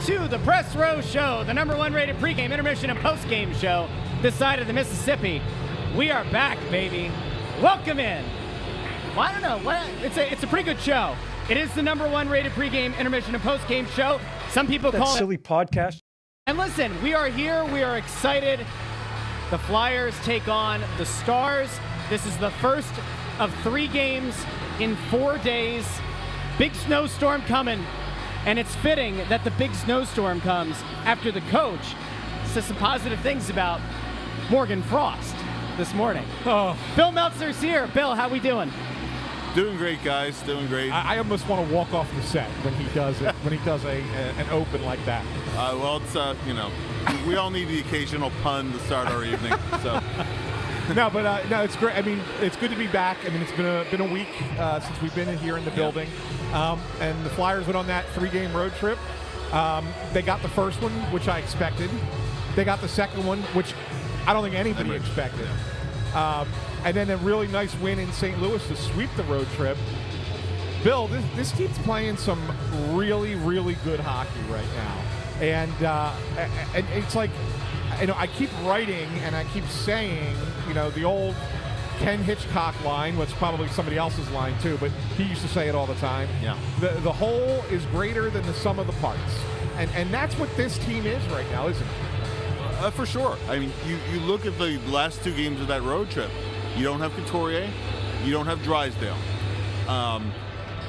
to the Press Row Show, the #1 rated pregame, intermission, and postgame show this side of the Mississippi. We are back, baby. Welcome in. Well, I don't know. It's a pretty good show. It is the #1 rated pregame, intermission, and postgame show. Some people call it silly podcast. And listen, we are here. We are excited. The Flyers take on the Stars. This is the first of 3 games in 4 days. Big snowstorm coming. And it's fitting that the big snowstorm comes after the coach says some positive things about Morgan Frost this morning. Oh. Bill Meltzer's here. Bill, how we doing? Doing great, guys. Doing great. I almost want to walk off the set when he does it. When he does an open like that. Well, it's we all need the occasional pun to start our evening. So. No, it's great. I mean, it's good to be back. I mean, it's been a week since we've been in here in the building, and the Flyers went on that 3-game road trip. They got the first one, which I expected. They got the second one, which I don't think anybody expected. And then a really nice win in St. Louis to sweep the road trip. Bill, this team's playing some really, really good hockey right now, and it's like, I keep writing and I keep saying, the old Ken Hitchcock line, which is probably somebody else's line too, but he used to say it all the time. Yeah. The whole is greater than the sum of the parts, and that's what this team is right now, isn't it? For sure. I mean, you look at the last 2 games of that road trip. You don't have Couturier. You don't have Drysdale.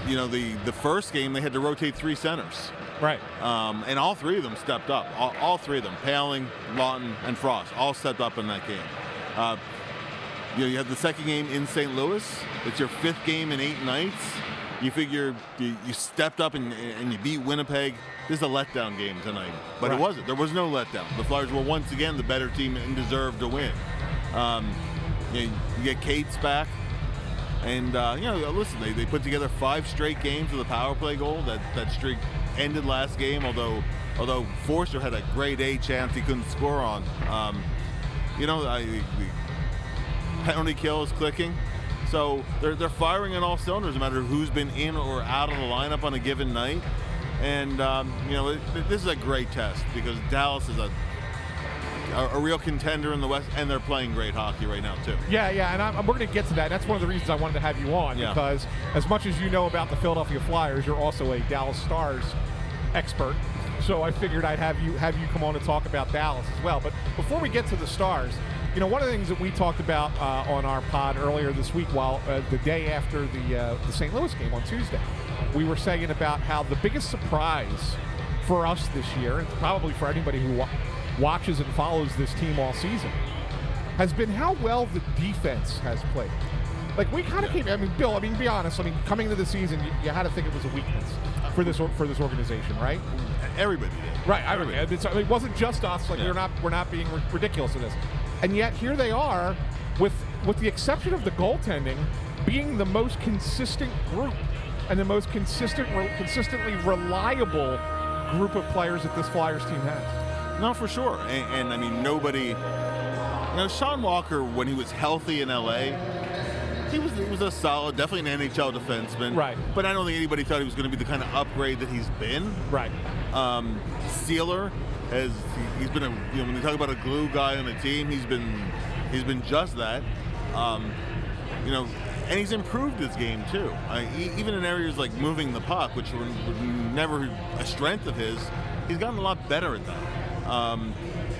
The first game they had to rotate 3 centers. Right. And all 3 of them stepped up. All 3 of them, Paling, Lawton, and Frost, all stepped up in that game. You had the second game in St. Louis. It's your 5th game in 8 nights. You figure you stepped up and you beat Winnipeg. This is a letdown game tonight. But It wasn't. There was no letdown. The Flyers were once again the better team and deserved to win. You get Cates back. And, listen, they put together 5 straight games with a power play goal. That streak ended last game, although Forster had a grade A chance he couldn't score on. The penalty kill is clicking. So they're firing on all cylinders no matter who's been in or out of the lineup on a given night. And, this is a great test because Dallas is a real contender in the West, and they're playing great hockey right now, too. Yeah, and we're going to get to that. That's one of the reasons I wanted to have you on, because as much as you know about the Philadelphia Flyers, you're also a Dallas Stars expert. So I figured I'd have you come on to talk about Dallas as well. But before we get to the Stars, one of the things that we talked about on our pod earlier this week, while the day after the St. Louis game on Tuesday, we were saying about how the biggest surprise for us this year, and probably for anybody who watches and follows this team all season, has been how well the defense has played. Like, we kind of came, Bill, be honest, coming into the season, you had to think it was a weakness for this organization, right? Everybody did. Right, everybody. It wasn't just us, we're not being ridiculous in this. And yet here they are, with the exception of the goaltending, being the most consistent group and the most consistently reliable group of players that this Flyers team has. No, for sure. And nobody... Sean Walker, when he was healthy in L.A., he was a solid, definitely an NHL defenseman. Right. But I don't think anybody thought he was going to be the kind of upgrade that he's been. Right. Sealer he's been when you talk about a glue guy on the team, he's been just that. And he's improved his game too. Even in areas like moving the puck, which were never a strength of his, he's gotten a lot better at that.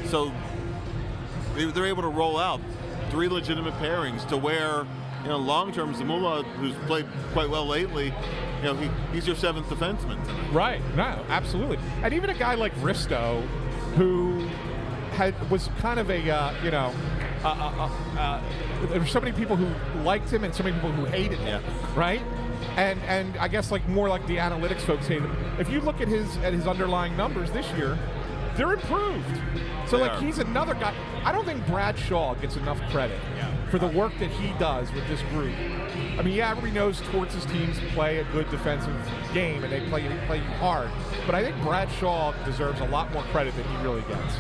So they're able to roll out 3 legitimate pairings to where, long-term Zamula, who's played quite well lately, he's your 7th defenseman tonight. Right. No, absolutely. And even a guy like Risto, who was kind of there were so many people who liked him and so many people who hated him, right? And I guess more like the analytics folks hate him. If you look at his underlying numbers this year, they're improved. So he's another guy. I don't think Brad Shaw gets enough credit for the work that he does with this group. Everybody knows Torts' teams play a good defensive game and they play hard. But I think Brad Shaw deserves a lot more credit than he really gets.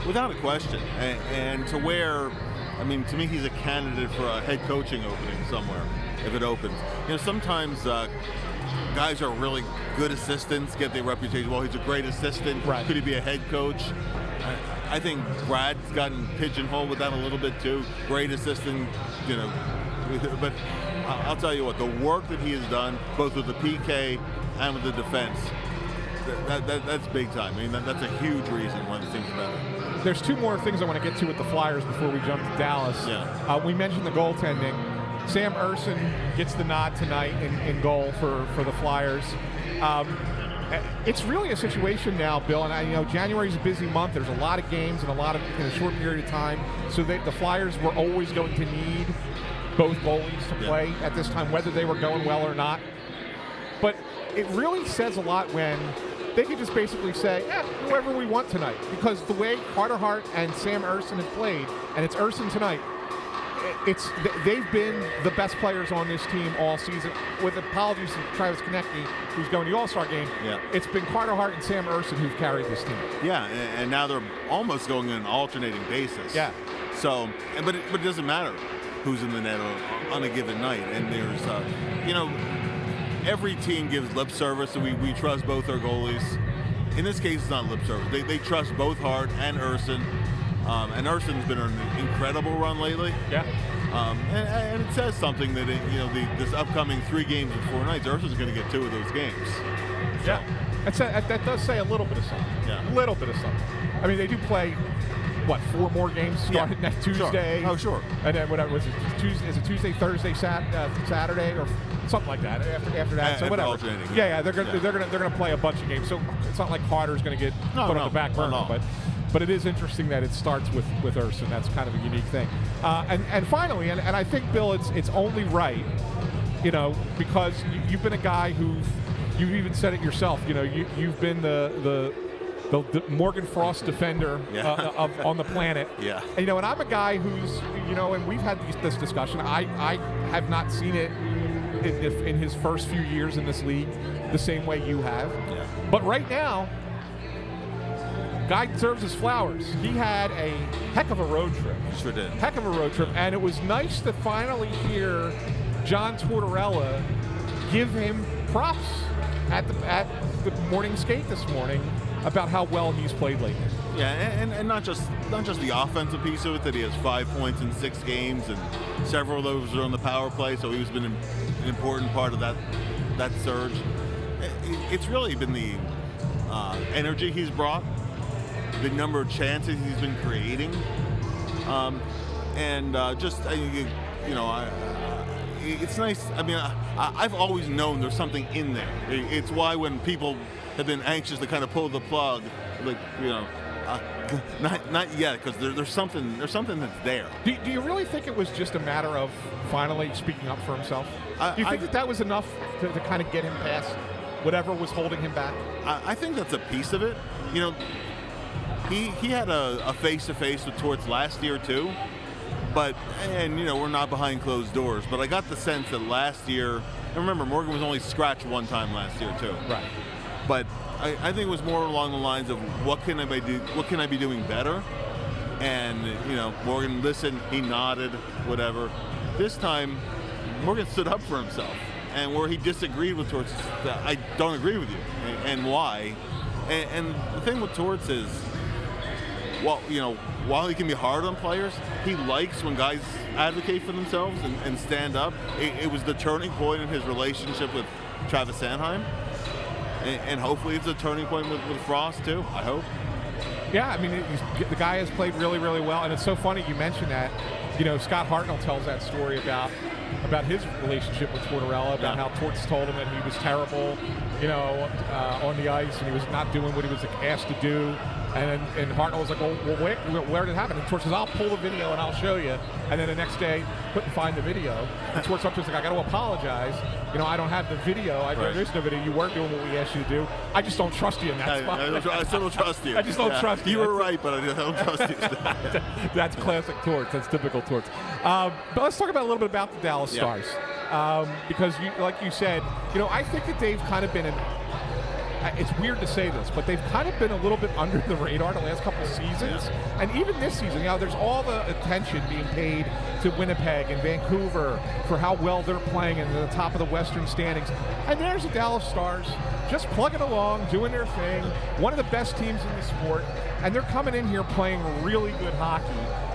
Without a question. And to where, to me, he's a candidate for a head coaching opening somewhere, if it opens. Sometimes guys are really good assistants, get their reputation. Well, he's a great assistant. Right. Could he be a head coach? I think Brad's gotten pigeonholed with that a little bit too. Great assistant, but I'll tell you what, the work that he has done, both with the PK and with the defense, that's big time. I mean, that's a huge reason why the team's better. There's two more things I want to get to with the Flyers before we jump to Dallas. Yeah. We mentioned the goaltending. Sam Urson gets the nod tonight in goal for the Flyers. It's really a situation now, Bill, and January's a busy month. There's a lot of games and a lot of in a short period of time. So the Flyers were always going to need both goalies to play at this time, whether they were going well or not. But it really says a lot when they could just basically say, whoever we want tonight. Because the way Carter Hart and Sam Urson have played, and it's Urson tonight, they've been the best players on this team all season. With apologies to Travis Konecny, who's going to the All-Star game, it's been Carter Hart and Sam Urson who've carried this team. Yeah, and now they're almost going on an alternating basis. Yeah. So, but it doesn't matter who's in the net on a given night. And there's, every team gives lip service, and we trust both our goalies. In this case, it's not lip service. They trust both Hart and Urson. And Urson's been on an incredible run lately. Yeah. And it says something that, this upcoming 3 games in 4 nights, Urson's going to get 2 of those games. Yeah. That does say a little bit of something. Yeah. A little bit of something. I mean, they do play, 4 more games starting next Tuesday? Sure. Oh, sure. And then whatever, was it Tuesday? Is it Tuesday, Thursday, Saturday, or something like that? After that, so whatever. Yeah, they're gonna play a bunch of games. So it's not like Carter's gonna get put on the back burner, but it is interesting that it starts with Urson. That's kind of a unique thing. And finally, and I think, Bill, it's only right, because you've been a guy you've even said it yourself. You've been the Morgan Frost defender on the planet. Yeah. And, and I'm a guy who's, and we've had this discussion. I have not seen it in his first few years in this league the same way you have. Yeah. But right now, guy deserves his flowers. He had a heck of a road trip. Sure did. Heck of a road trip. And it was nice to finally hear John Tortorella give him props at the morning skate this morning about how well he's played lately. Yeah, and not just the offensive piece of it, that he has 5 points in 6 games, and several of those are on the power play, so he's been an important part of that surge. It's really been the energy he's brought, the number of chances he's been creating, it's nice. I mean, I've always known there's something in there. It's why when people have been anxious to kind of pull the plug, not yet, because there's something that's there. Do you really think it was just a matter of finally speaking up for himself? Do you think that was enough to kind of get him past whatever was holding him back? I think that's a piece of it. He had a face-to-face with Torts last year too, but we're not behind closed doors. But I got the sense that last year, and remember, Morgan was only scratched 1 time last year too. Right. But I think it was more along the lines of what can I do? What can I be doing better? And Morgan listened, he nodded, whatever. This time, Morgan stood up for himself, and where he disagreed with Torts, I don't agree with you, and why? And the thing with Torts is, while he can be hard on players, he likes when guys advocate for themselves and stand up. It was the turning point in his relationship with Travis Sanheim. And hopefully it's a turning point with Frost too, I hope. Yeah, I mean, the guy has played really, really well. And it's so funny you mentioned that. Scott Hartnell tells that story about his relationship with Tortorella, about how Torts told him that he was terrible, on the ice, and he was not doing what he was asked to do. And Hartnell was like, well, where did it happen? And Torts says, I'll pull the video and I'll show you. And then the next day, couldn't find the video. And Torts up to us like, I got to apologize. I don't have the video. There's no video. You weren't doing what we asked you to do. I just don't trust you in that spot. I still don't trust you. I just don't trust you. You were right, but I don't trust you. That's classic Torts. That's typical Torts. But let's talk about a little bit about the Dallas Stars. Because, like you said, I think that they've kind of been it's weird to say this, but they've kind of been a little bit under the radar the last couple of seasons. And even this season, there's all the attention being paid to Winnipeg and Vancouver for how well they're playing in the top of the Western standings. And there's the Dallas Stars just plugging along, doing their thing, one of the best teams in the sport, and they're coming in here playing really good hockey.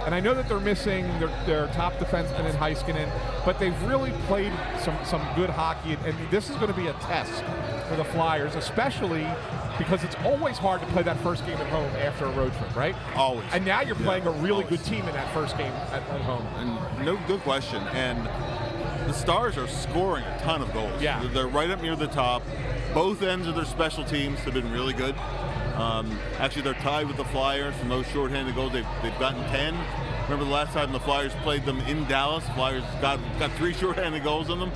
And I know that they're missing their top defenseman in Heiskanen, but they've really played some good hockey, and this is going to be a test for the Flyers, especially because it's always hard to play that first game at home after a road trip, right? Always. And now you're playing a really good team in that first game at home. And no, good question. And the Stars are scoring a ton of goals. Yeah. They're right up near the top. Both ends of their special teams have been really good. Actually, they're tied with the Flyers for most shorthanded goals. They've gotten 10. Remember the last time the Flyers played them in Dallas? Flyers got 3 shorthanded goals on them.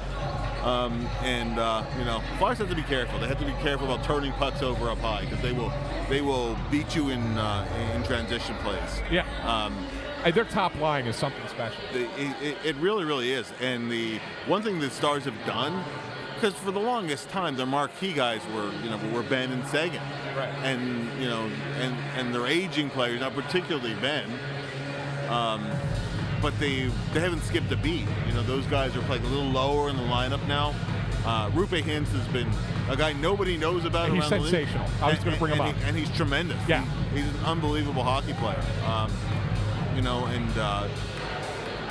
Flyers have to be careful. They have to be careful about turning pucks over up high because they will beat you in transition plays. Yeah. Their top line is something special. It really, really is. And the one thing the Stars have done, because for the longest time their marquee guys were Ben and Sagan, right? And their aging players, not particularly Ben, but they haven't skipped a beat. Those guys are playing a little lower in the lineup now. Rupe Hintz has been a guy nobody knows about around the league. He's sensational. I was going to bring him up. And he's tremendous. Yeah. He's an unbelievable hockey player.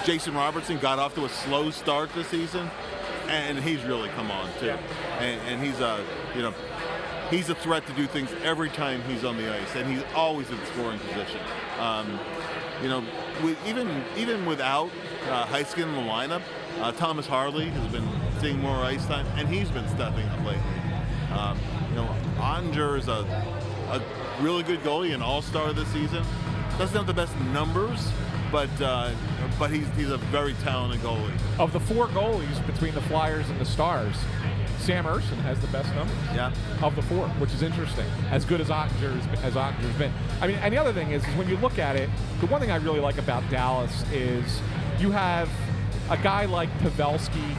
Jason Robertson got off to a slow start this season, and he's really come on too. Yeah. And he's a threat to do things every time he's on the ice, and he's always in scoring position. Even without Heiskanen in the lineup, Thomas Harley has been seeing more ice time, and he's been stepping up lately. Onger is a really good goalie, an all-star this season. Doesn't have the best numbers, but he's a very talented goalie. Of the 4 goalies between the Flyers and the Stars, Sam Ersson has the best numbers. Yeah. Of the 4, which is interesting. As good as Ottinger's been. I mean, and the other thing is when you look at it, the one thing I really like about Dallas is you have a guy like Pavelski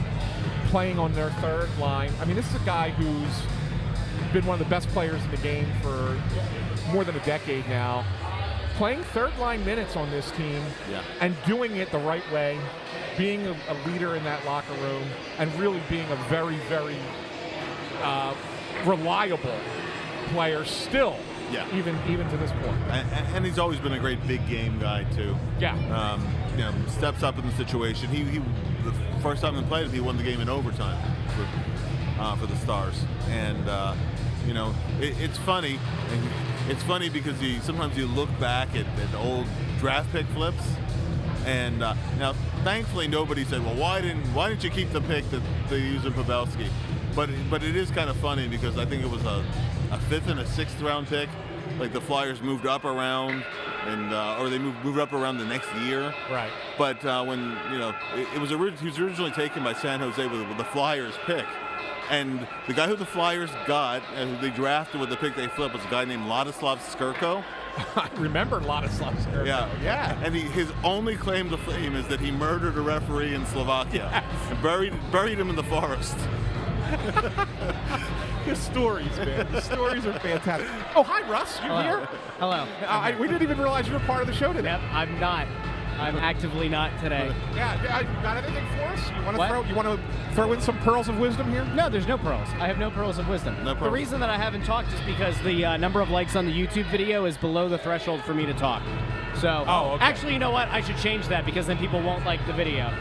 playing on their third line. I mean, this is a guy who's been one of the best players in the game for more than a decade now. Playing third-line minutes on this team and doing it the right way, being a leader in that locker room, and really being a very, very reliable player still, even to this point. And he's always been a great big game guy too. Yeah. Steps up in the situation. He the first time they played him, he won the game in overtime for the Stars, and it's funny. It's funny because sometimes you look back at old draft pick flips, and now thankfully nobody said, well, why didn't you keep the pick that they used in Pavelski? But it is kind of funny because I think it was a 5th and a 6th round pick. Like the Flyers moved up around, or they moved up around the next year. Right. But when he was originally taken by San Jose with the Flyers pick. And the guy who the Flyers got and who they drafted with the pick they flipped was a guy named Ladislav Skirko. I remember Ladislav Skirko. Yeah. And his only claim to fame is that he murdered a referee in Slovakia and buried him in the forest. His stories, man. His stories are fantastic. Oh, hi, Russ. You here? Hello. We didn't even realize you were part of the show today. Yep, I'm not. I'm actively not today. Yeah, you got anything for us? You want to throw in some pearls of wisdom here? No, there's no pearls. I have no pearls of wisdom. No The pearls. reason that I haven't talked is because the number of likes on the YouTube video is below the threshold for me to talk. So, okay. Actually, you know what? I should change that because then people won't like the video.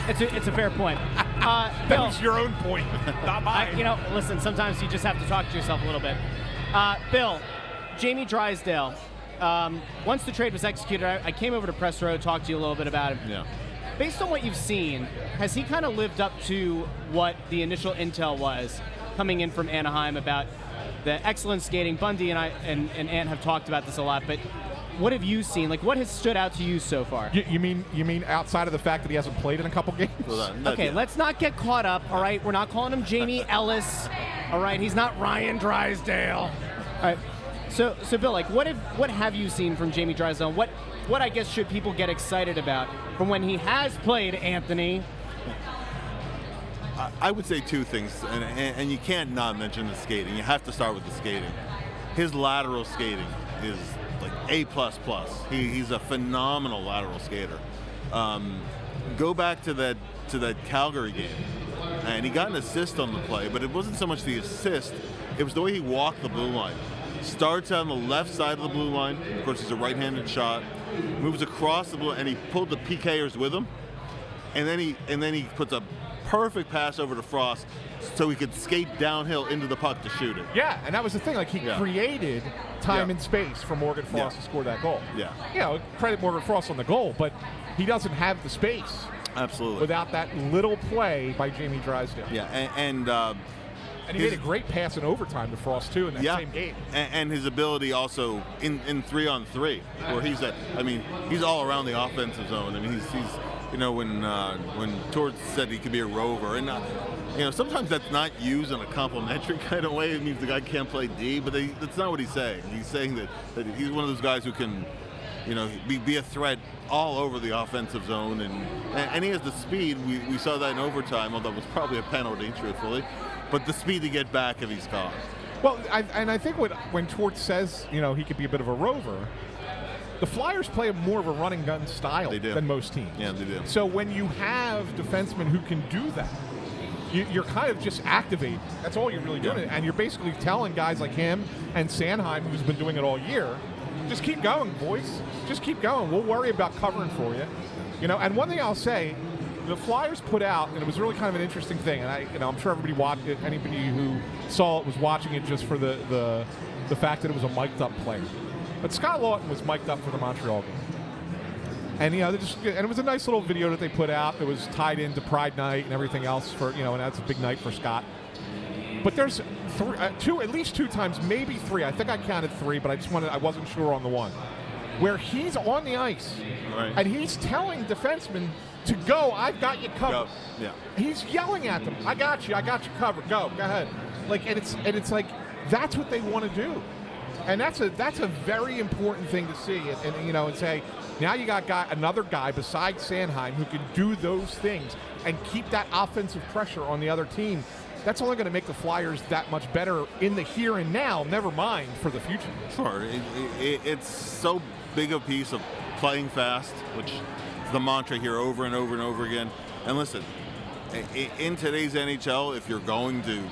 It's a fair point. That was your own point, not mine. Listen, sometimes you just have to talk to yourself a little bit. Bill, Jamie Drysdale. Once the trade was executed, I came over to Press Row to talk to you a little bit about him. Yeah. Based on what you've seen, has he kind of lived up to what the initial intel was coming in from Anaheim about the excellent skating? Bundy and Ant have talked about this a lot, but what have you seen? Like, what has stood out to you so far? You mean outside of the fact that he hasn't played in a couple games? Okay, let's not get caught up, all right? We're not calling him Jamie Ellis, all right? He's not Ryan Drysdale. All right. So Bill, like, what have you seen from Jamie Drysdale? What I guess should people get excited about from when he has played Anthony? I would say two things, and you can't not mention the skating. You have to start with the skating. His lateral skating is like A++. He's a phenomenal lateral skater. Go back to that Calgary game, and he got an assist on the play, but it wasn't so much the assist, it was the way he walked the blue line. Starts on the left side of the blue line, of course he's a right-handed shot, moves across the blue, and he pulled the PKers with him, and then he puts a perfect pass over to Frost so he could skate downhill into the puck to shoot it. Yeah, and that was the thing. Like, he created time and space for Morgan Frost to score that goal. Yeah. You know, credit Morgan Frost on the goal, but he doesn't have the space. Absolutely. Without that little play by Jamie Drysdale. Yeah, and he made a great pass in overtime to Frost, too, in that same game. And his ability also in 3-on-3, where he's all around the offensive zone. I mean, he's you know, when Torts said he could be a rover, and you know, sometimes that's not used in a complimentary kind of way. It means the guy can't play D, but that's not what he's saying. He's saying that he's one of those guys who can, you know, be a threat all over the offensive zone, and he has the speed. We saw that in overtime, although it was probably a penalty, truthfully, but the speed to get back if he's caught. Well, I think when Torts says, you know, he could be a bit of a rover, the Flyers play more of a running gun style than most teams. Yeah, they do. So when you have defensemen who can do that, you're kind of just activating. That's all you're really doing. Yeah. And you're basically telling guys like him and Sanheim, who's been doing it all year, just keep going, boys. Just keep going. We'll worry about covering for you. You know, and one thing I'll say, the Flyers put out, and it was really kind of an interesting thing, and I'm sure everybody watched it, anybody who saw it was watching it just for the fact that it was a mic'd up player. But Scott Lawton was mic'd up for the Montreal game. And, you know, and it was a nice little video that they put out. It was tied into Pride Night and everything else for, you know, and that's a big night for Scott. But there's at least two times, maybe three. I think I counted three, but I wasn't sure on the one, where he's on the ice and he's telling defensemen to go. I've got you covered. Go. Yeah. He's yelling at them. I got you covered. Go ahead. Like, and it's like that's what they want to do. And that's a very important thing to see, and you know, and say, now you got another guy besides Sanheim who can do those things and keep that offensive pressure on the other team. That's only going to make the Flyers that much better in the here and now, never mind for the future. Sure. It's so big a piece of playing fast, which is the mantra here over and over and over again. And listen, in today's NHL, if you're going to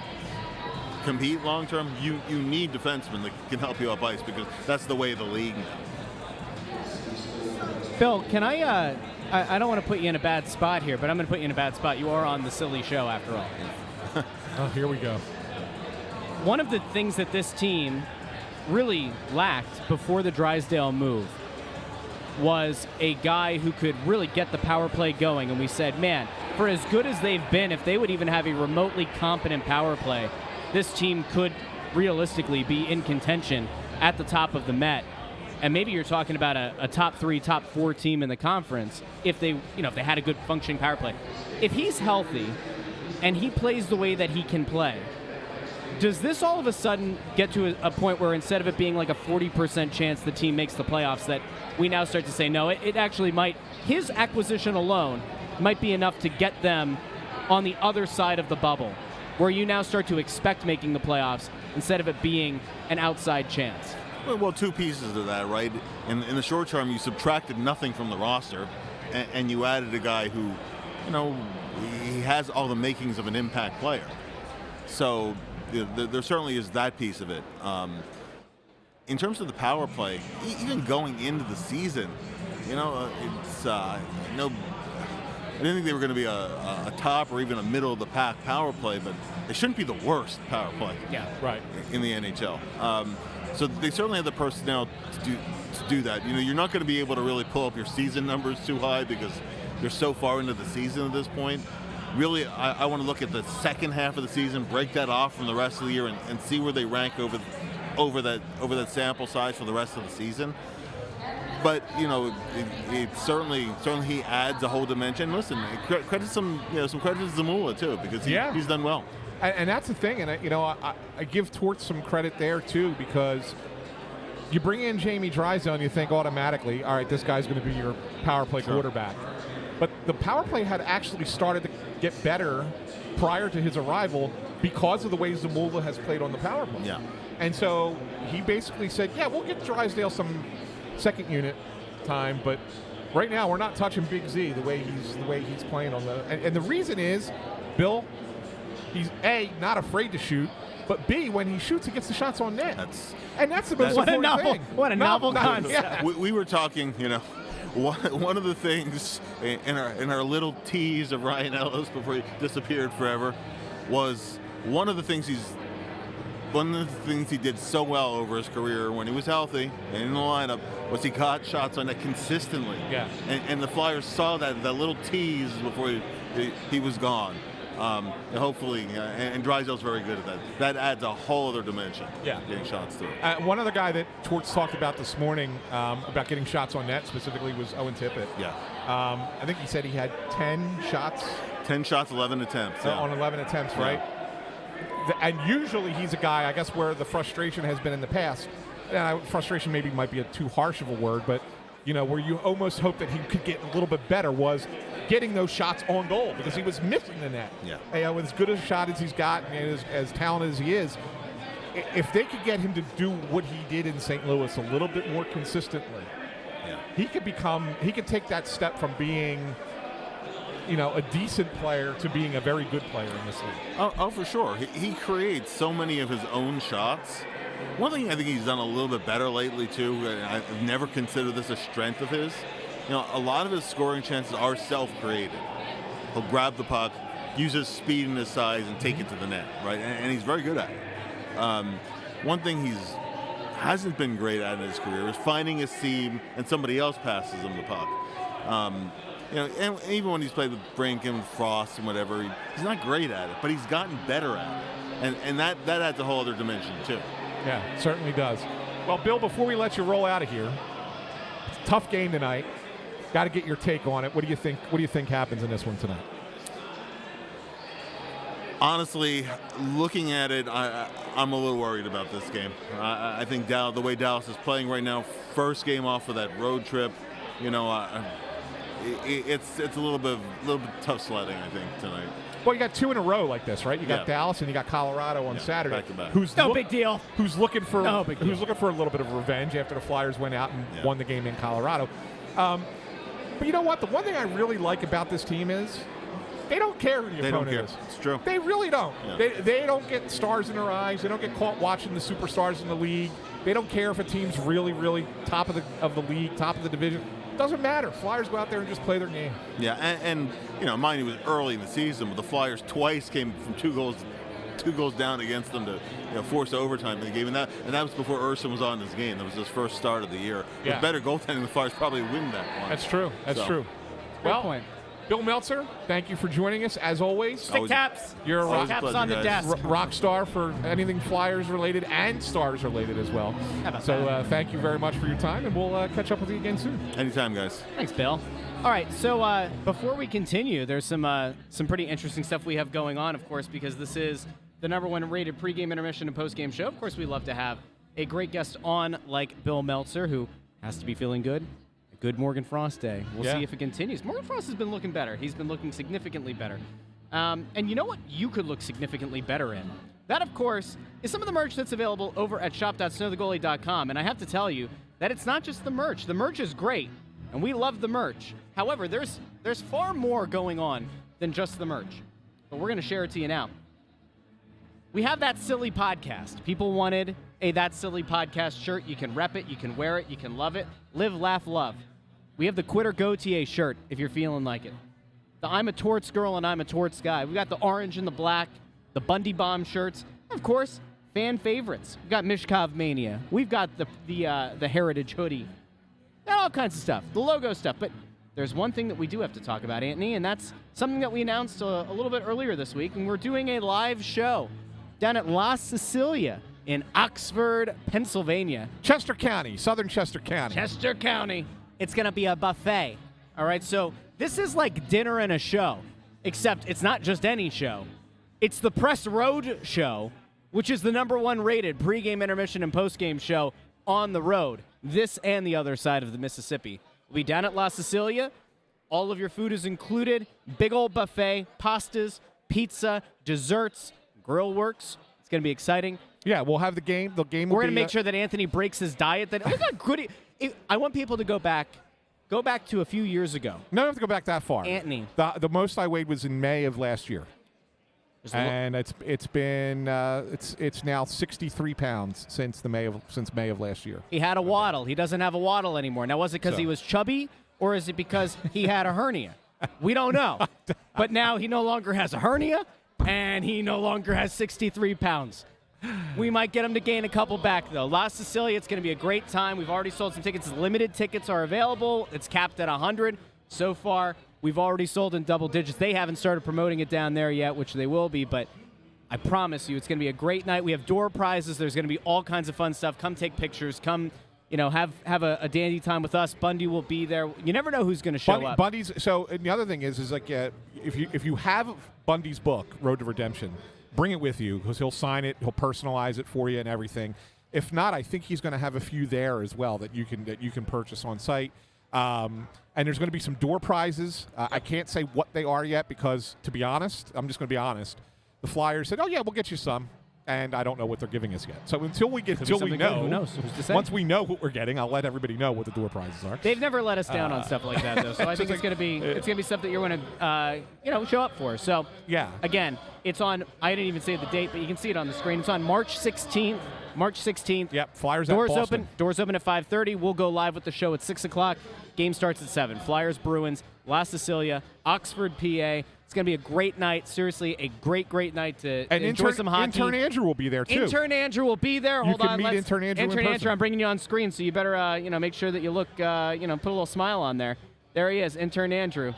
compete long term, you need defensemen that can help you up ice, because that's the way of the league now. Bill, can I don't want to put you in a bad spot here, but I'm going to put you in a bad spot. You are on the Silly Show after all. Oh, here we go. One of the things that this team really lacked before the Drysdale move was a guy who could really get the power play going, and we said, man, for as good as they've been, if they would even have a remotely competent power play, this team could realistically be in contention at the top of the Met. And maybe you're talking about a top 3, top 4 team in the conference if they had a good functioning power play. If he's healthy and he plays the way that he can play, does this all of a sudden get to a point where instead of it being like a 40% chance the team makes the playoffs, that we now start to say, no, it actually might, his acquisition alone might be enough to get them on the other side of the bubble, where you now start to expect making the playoffs instead of it being an outside chance? Well, two pieces of that, right? In the short term, you subtracted nothing from the roster, and you added a guy who, you know, he has all the makings of an impact player. So there certainly is that piece of it. In terms of the power play, even going into the season, you know, it's I didn't think they were going to be a top or even a middle of the pack power play, but it shouldn't be the worst power play. Yeah, right. In the NHL. So they certainly have the personnel to do that. You know, you're not going to be able to really pull up your season numbers too high because you're so far into the season at this point. Really, I want to look at the second half of the season, break that off from the rest of the year, and see where they rank over that sample size for the rest of the season. But you know, it certainly he adds a whole dimension. Listen, credit some credit to Zamula too, because he's done well. And that's the thing, and I give Torts some credit there too, because you bring in Jamie Drysdale and you think automatically, all right, this guy's going to be your power play quarterback. But the power play had actually started get better prior to his arrival because of the way Zamula has played on the power play. Yeah. And so he basically said, yeah, we'll get Drysdale some second unit time, but right now we're not touching Big Z the way he's playing on the and the reason is, Bill, he's A, not afraid to shoot, but B, when he shoots, he gets the shots on net. That's the most important thing. What a novel concept. Yeah. We were talking, one of the things in our little tease of Ryan Ellis before he disappeared forever was one of the things he did so well over his career when he was healthy and in the lineup was he got shots on net consistently. Yeah. And the Flyers saw that little tease before he was gone. And hopefully, and Drysdale's very good at that. That adds a whole other dimension. Yeah. Getting shots through. One other guy that Torts talked about this morning about getting shots on net specifically was Owen Tippett. Yeah. I think he said he had 10 shots. 10 shots, 11 attempts. Yeah. On 11 attempts, right? And usually he's a guy, I guess, where the frustration has been in the past. Frustration maybe might be too harsh of a word, but where you almost hope that he could get a little bit better was getting those shots on goal because he was missing the net. Yeah. With as good a shot as he's got and as talented as he is, if they could get him to do what he did in St. Louis a little bit more consistently, he could take that step from being a decent player to being a very good player in this league. Oh, for sure. He creates so many of his own shots. One thing I think he's done a little bit better lately, too, I've never considered this a strength of his. A lot of his scoring chances are self-created. He'll grab the puck, use his speed and his size, and take it to the net, right? And he's very good at it. One thing hasn't been great at in his career is finding his seam and somebody else passes him the puck. And even when he's played with Brinken, with Frost, and whatever, he's not great at it, but he's gotten better at it. And that adds a whole other dimension, too. Yeah, it certainly does. Well, Bill, before we let you roll out of here, it's a tough game tonight. Got to get your take on it. What do you think? What do you think happens in this one tonight? Honestly, looking at it, I'm a little worried about this game. I think the way Dallas is playing right now, first game off of that road trip, it's a little bit tough sledding, I think, tonight. Well, you got two in a row like this, right? You got Dallas and you got Colorado on Saturday. Back to back. Who's big deal. Who's looking for a little bit of revenge after the Flyers went out and won the game in Colorado. But you know what? The one thing I really like about this team is they don't care who the opponent is. It's true. They really don't. Yeah. They don't get stars in their eyes. They don't get caught watching the superstars in the league. They don't care if a team's really, really top of the league, top of the division. Doesn't matter. Flyers go out there and just play their game. Yeah, and mind you, it was early in the season, but the Flyers twice came from two goals down against them to force overtime in the game, and that was before Urson was on this game. That was his first start of the year. Yeah. With better goaltending, the Flyers probably win that one. That's true. That's true. Well, point. Bill Meltzer, thank you for joining us as always. Stick taps. You're a Stick taps on the desk. rock star for anything Flyers related and Stars related as well. So thank you very much for your time, and we'll catch up with you again soon. Anytime, guys. Thanks, Bill. All right, so before we continue, there's some pretty interesting stuff we have going on, of course, because this is the #1 rated pregame, intermission, and postgame show. Of course, we love to have a great guest on like Bill Meltzer, who has to be feeling good. A good Morgan Frost day. We'll see if it continues. Morgan Frost has been looking better. He's been looking significantly better. And you know what you could look significantly better in? That, of course, is some of the merch that's available over at shop.snowthegoalie.com. And I have to tell you that it's not just the merch. The merch is great, and we love the merch. However, there's far more going on than just the merch. But we're going to share it to you now. We have That Silly Podcast. People wanted a That Silly Podcast shirt. You can rep it, you can wear it, you can love it. Live, laugh, love. We have the Quitter Gautier shirt, if you're feeling like it. The I'm a Torts girl and I'm a Torts guy. We got the orange and the black, the Bundy Bomb shirts. Of course, fan favorites. We've got Mishkov Mania. We've got the Heritage hoodie. Got all kinds of stuff, the logo stuff. But there's one thing that we do have to talk about, Anthony, and that's something that we announced a little bit earlier this week, and we're doing a live show down at La Sicilia in Oxford, Pennsylvania. Chester County, southern Chester County. Chester County. It's going to be a buffet. All right, so this is like dinner and a show, except it's not just any show. It's the Press Road show, which is the #1 rated pregame, intermission, and postgame show on the road, this and the other side of the Mississippi. We'll be down at La Sicilia. All of your food is included. Big old buffet, pastas, pizza, desserts, grill works. It's going to be exciting. Yeah, we'll have the game. The game. We're going to make sure that Anthony breaks his diet. That I want people to go back to a few years ago. No, I don't have to go back that far. Anthony. The most I weighed was in May of last year. And it's been it's now 63 pounds since May of last year. He had a waddle. He doesn't have a waddle anymore. Now, was it because he was chubby, or is it because he had a hernia? We don't know. But now he no longer has a hernia, and he no longer has 63 pounds. We might get him to gain a couple back, though. La Sicilia, it's going to be a great time. We've already sold some tickets. Limited tickets are available. It's capped at 100 so far. We've already sold in double digits. They haven't started promoting it down there yet, which they will be, but I promise you it's going to be a great night. We have door prizes. There's going to be all kinds of fun stuff. Come take pictures. Come, have a dandy time with us. Bundy will be there. You never know who's going to show up. Bundy's. So and the other thing is like if you have Bundy's book, Road to Redemption, bring it with you because he'll sign it, he'll personalize it for you and everything. If not, I think he's going to have a few there as well that you can purchase on site. And there's going to be some door prizes. I can't say what they are yet because, to be honest, I'm just going to be honest. The Flyers said, "Oh yeah, we'll get you some," and I don't know what they're giving us yet. So until we know, who knows? Who's to say? Once we know what we're getting, I'll let everybody know what the door prizes are. They've never let us down on stuff like that, though. So I think it's going to be stuff that you're going to show up for. So yeah, again, it's on. I didn't even say the date, but you can see it on the screen. It's on March 16th. March 16th. Yep. Flyers doors at Boston. Doors open at 5:30. We'll go live with the show at 6:00. Game starts at 7. Flyers, Bruins, La Sicilia, Oxford, PA. It's going to be a great night. Seriously, a great night to enjoy some hockey. Intern Andrew will be there too. Intern Andrew will be there. Hold on. Meet Intern Andrew. Intern Andrew, I'm bringing you on screen, so you better make sure that you look put a little smile on there. There he is, Intern Andrew.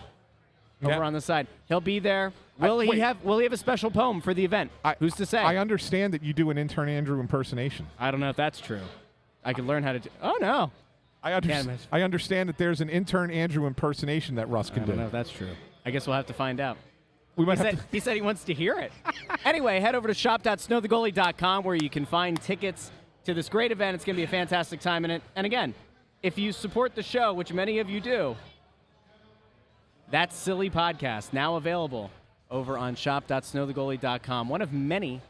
Over on the side. He'll be there. Will he have a special poem for the event? Who's to say? I understand that you do an Intern Andrew impersonation. I don't know if that's true. I could learn how to do. Oh no. I understand that there's an Intern Andrew impersonation that Russ can do. I don't know if that's true. I guess we'll have to find out. He said he wants to hear it. Anyway, head over to shop.snowthegoalie.com where you can find tickets to this great event. It's going to be a fantastic time in it. And again, if you support the show, which many of you do, That Silly Podcast, now available over on shop.snowthegoalie.com. One of many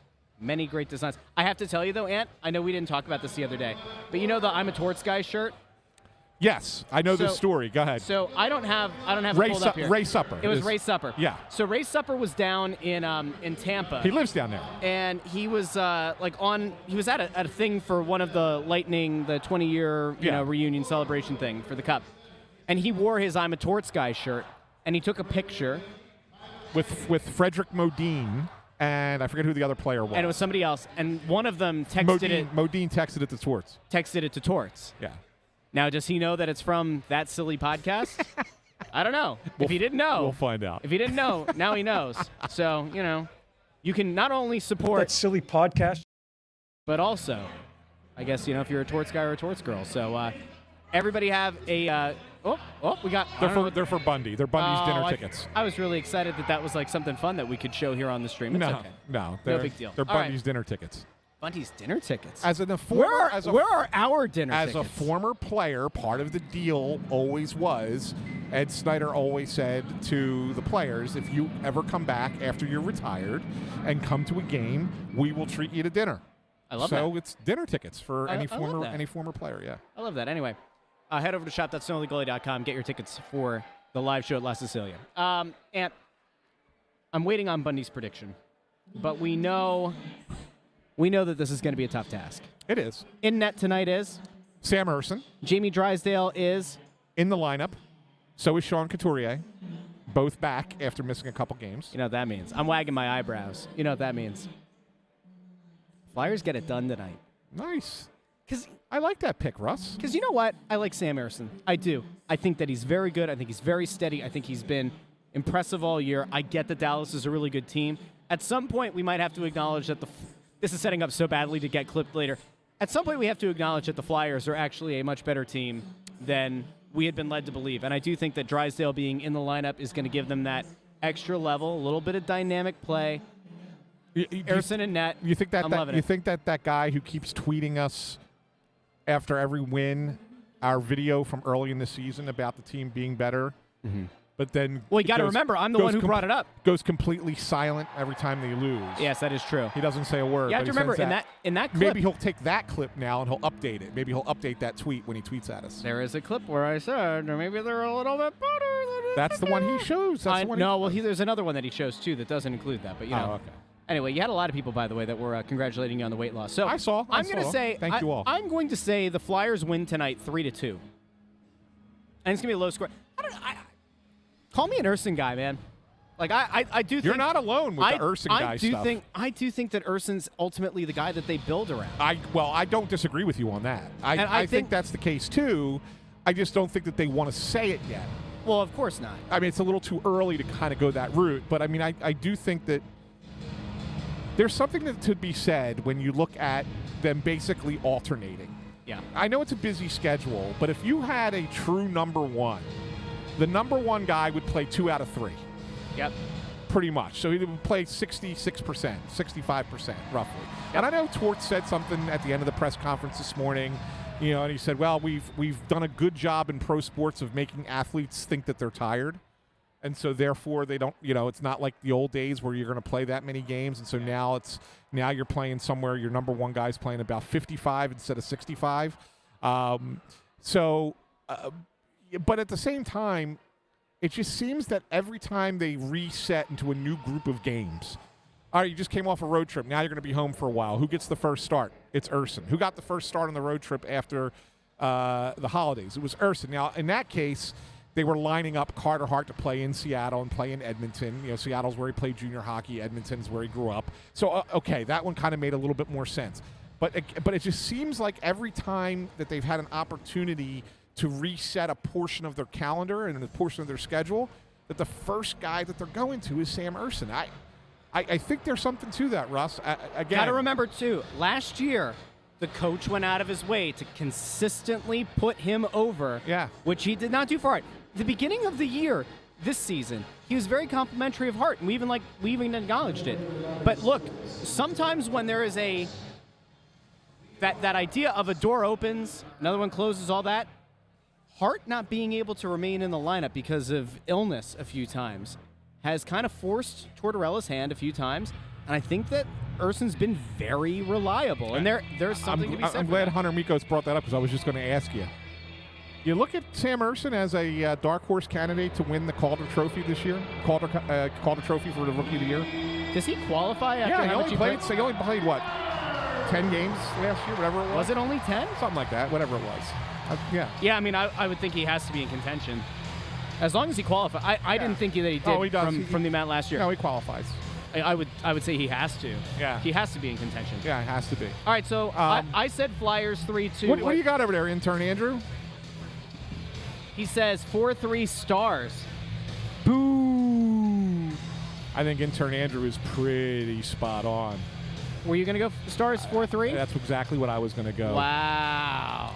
great designs. I have to tell you, though, Ant, I know we didn't talk about this the other day, but you know the I'm a Torts guy shirt? Yes, I know this story. Go ahead. So I don't have it pulled up here. Ray Supper. It was Ray Supper. Yeah. So Ray Supper was down in Tampa. He lives down there. And he was he was at a thing for one of the Lightning, the 20-year reunion celebration thing for the Cup. And he wore his I'm a Torts guy shirt, and he took a picture with Frederick Modine, and I forget who the other player was. And it was somebody else, and one of them texted Modine texted it to Torts. Yeah. Now, does he know that it's from That Silly Podcast? I don't know. If he didn't know. We'll find out. If he didn't know, now he knows. So, you can not only support That Silly Podcast, but also, I guess, if you're a Torts guy or a Torts girl. So, everybody have a, we got. They're for Bundy. They're Bundy's dinner tickets. I was really excited that was like something fun that we could show here on the stream. It's okay. No big deal. They're Bundy's dinner tickets. Bundy's dinner tickets. Where are our dinner tickets? As a former player, part of the deal always was, Ed Snyder always said to the players, if you ever come back after you're retired and come to a game, we will treat you to dinner. I love that. So it's dinner tickets for any former player, yeah. I love that. Anyway, head over to shop.snowthegoalie.com, get your tickets for the live show at La Sicilia. And I'm waiting on Bundy's prediction, but we know that this is going to be a tough task. It is. In net tonight is Sam Ersson. Jamie Drysdale is in the lineup. So is Sean Couturier. Both back after missing a couple games. You know what that means. I'm wagging my eyebrows. You know what that means. Flyers get it done tonight. Nice. I like that pick, Russ. Because you know what? I like Sam Ersson. I do. I think that he's very good. I think he's very steady. I think he's been impressive all year. I get that Dallas is a really good team. At some point, we might have to acknowledge that this is setting up so badly to get clipped later. At some point, we have to acknowledge that the Flyers are actually a much better team than we had been led to believe. And I do think that Drysdale being in the lineup is going to give them that extra level, a little bit of dynamic play. Ersson and net. You think that guy who keeps tweeting us after every win, our video from early in the season about the team being better, But then, well, you got to remember, I'm the one who brought it up. Goes completely silent every time they lose. Yes, that is true. He doesn't say a word. You have to remember, in that clip, maybe he'll take that clip now and he'll update it. Maybe he'll update that tweet when he tweets at us. There is a clip where I said, or maybe they're a little bit better. That's the one he shows. There's another one that he shows too that doesn't include that. But okay. Anyway, you had a lot of people, by the way, that were congratulating you on the weight loss. So I saw. I'm going to say, thank you all. I'm going to say the Flyers win tonight, 3-2, and it's going to be a low score. Call me an Urson guy, man. Like I do think you're not alone with the Urson guy stuff. I do think that Urson's ultimately the guy that they build around. I don't disagree with you on that. I think that's the case too. I just don't think that they want to say it yet. Well, of course not. I mean, it's a little too early to kind of go that route. But I mean, I do think that there's something to be said when you look at them basically alternating. Yeah. I know it's a busy schedule, but if you had a true number one, the number one guy would play 2 out of 3. Yep. Pretty much. So he would play 66%, 65% roughly. Yep. And I know Tort said something at the end of the press conference this morning, and he said, well, we've done a good job in pro sports of making athletes think that they're tired. And so therefore they don't, it's not like the old days where you're going to play that many games. And so now you're playing somewhere, your number one guy's playing about 55 instead of 65. But at the same time, it just seems that every time they reset into a new group of games, all right, you just came off a road trip. Now you're going to be home for a while. Who gets the first start? It's Urson. Who got the first start on the road trip after the holidays? It was Urson. Now, in that case, they were lining up Carter Hart to play in Seattle and play in Edmonton. Seattle's where he played junior hockey. Edmonton's where he grew up. So, okay, that one kind of made a little bit more sense. But it just seems like every time that they've had an opportunity to reset a portion of their calendar and a portion of their schedule, that the first guy that they're going to is Sam Urson. I think there's something to that, Russ. Again, got to remember, too, last year, the coach went out of his way to consistently put him over, which he did not do for it. The beginning of the year, this season, he was very complimentary of Hart, and we even acknowledged it. But look, sometimes when there is that idea of a door opens, another one closes, all that, Hart not being able to remain in the lineup because of illness a few times has kind of forced Tortorella's hand a few times, and I think that Urson's been very reliable, and there's something to be said. I'm glad Hunter Mikos brought that up because I was just going to ask you. You look at Sam Urson as a dark horse candidate to win the Calder Trophy this year, Calder Trophy for the Rookie of the Year. Does he qualify after he only played what, 10 games last year, whatever it was? Was it only 10? Something like that, whatever it was. Yeah, I mean, I would think he has to be in contention. As long as he qualifies. I didn't think that he did he does. From the amount last year. No, he qualifies. I would say he has to. Yeah. He has to be in contention. Yeah, it has to be. All right, so I said Flyers 3-2. What do you got over there, Intern Andrew? He says 4-3 Stars. Boo! I think Intern Andrew is pretty spot on. Were you going to go Stars 4-3? That's exactly what I was going to go. Wow.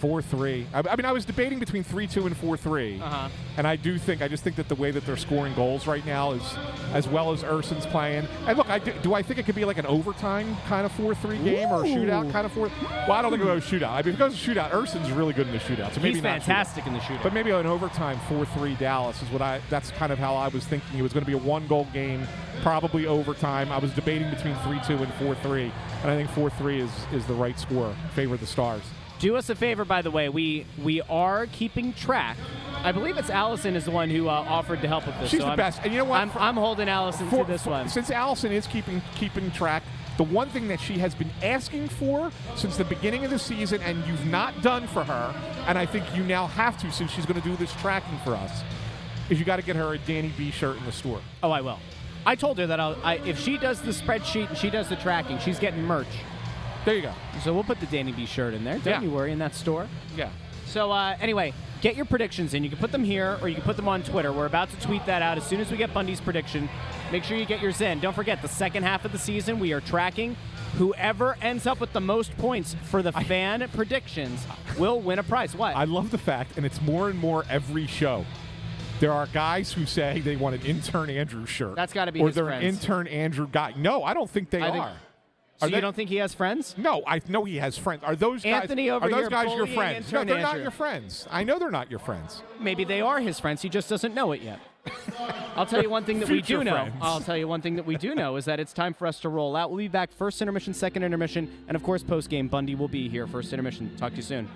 4-3. I mean, I was debating between 3-2 and 4-3. Uh-huh. And I just think that the way that they're scoring goals right now is as well as Urson's playing. And look, do I think it could be like an overtime kind of 4-3 game or a shootout kind of 4? Well, I don't think it was a shootout. I mean, because of shootout, Urson's really good in the shootout. So maybe he's fantastic in the shootout. But maybe an overtime 4-3 Dallas is that's kind of how I was thinking. It was going to be a 1-goal game, probably overtime. I was debating between 3-2 and 4-3. And I think 4-3 is the right score. Favor the Stars. Do us a favor, by the way. We are keeping track. I believe it's Allison is the one who offered to help with this. She's the best. And you know what? I'm holding Allison to this one. Since Allison is keeping track, the one thing that she has been asking for since the beginning of the season, and you've not done for her, and I think you now have to since she's going to do this tracking for us, is you got to get her a Danny B shirt in the store. Oh, I will. I told her that if she does the spreadsheet and she does the tracking, she's getting merch. There you go. So we'll put the Danny B shirt in there. Don't you worry, in that store. Yeah. So anyway, get your predictions in. You can put them here or you can put them on Twitter. We're about to tweet that out as soon as we get Bundy's prediction. Make sure you get yours in. Don't forget, the second half of the season, we are tracking. Whoever ends up with the most points for the fan predictions will win a prize. What? I love the fact, and it's more and more every show, there are guys who say they want an Intern Andrew shirt. That's got to be or his they're friends. an Intern Andrew guy. No, I don't think they are. So you don't think he has friends? No, I know he has friends. Are those Anthony guys? over Are those here guys your bullying friends? No, Intern they're not Andrew. your friends. I know they're not your friends. Maybe they are his friends. He just doesn't know it yet. I'll tell you one thing that we do Future know. friends. I'll tell you one thing that we do know is that it's time for us to roll out. We'll be back first intermission, second intermission, and of course post-game. Bundy will be here first intermission. Talk to you soon.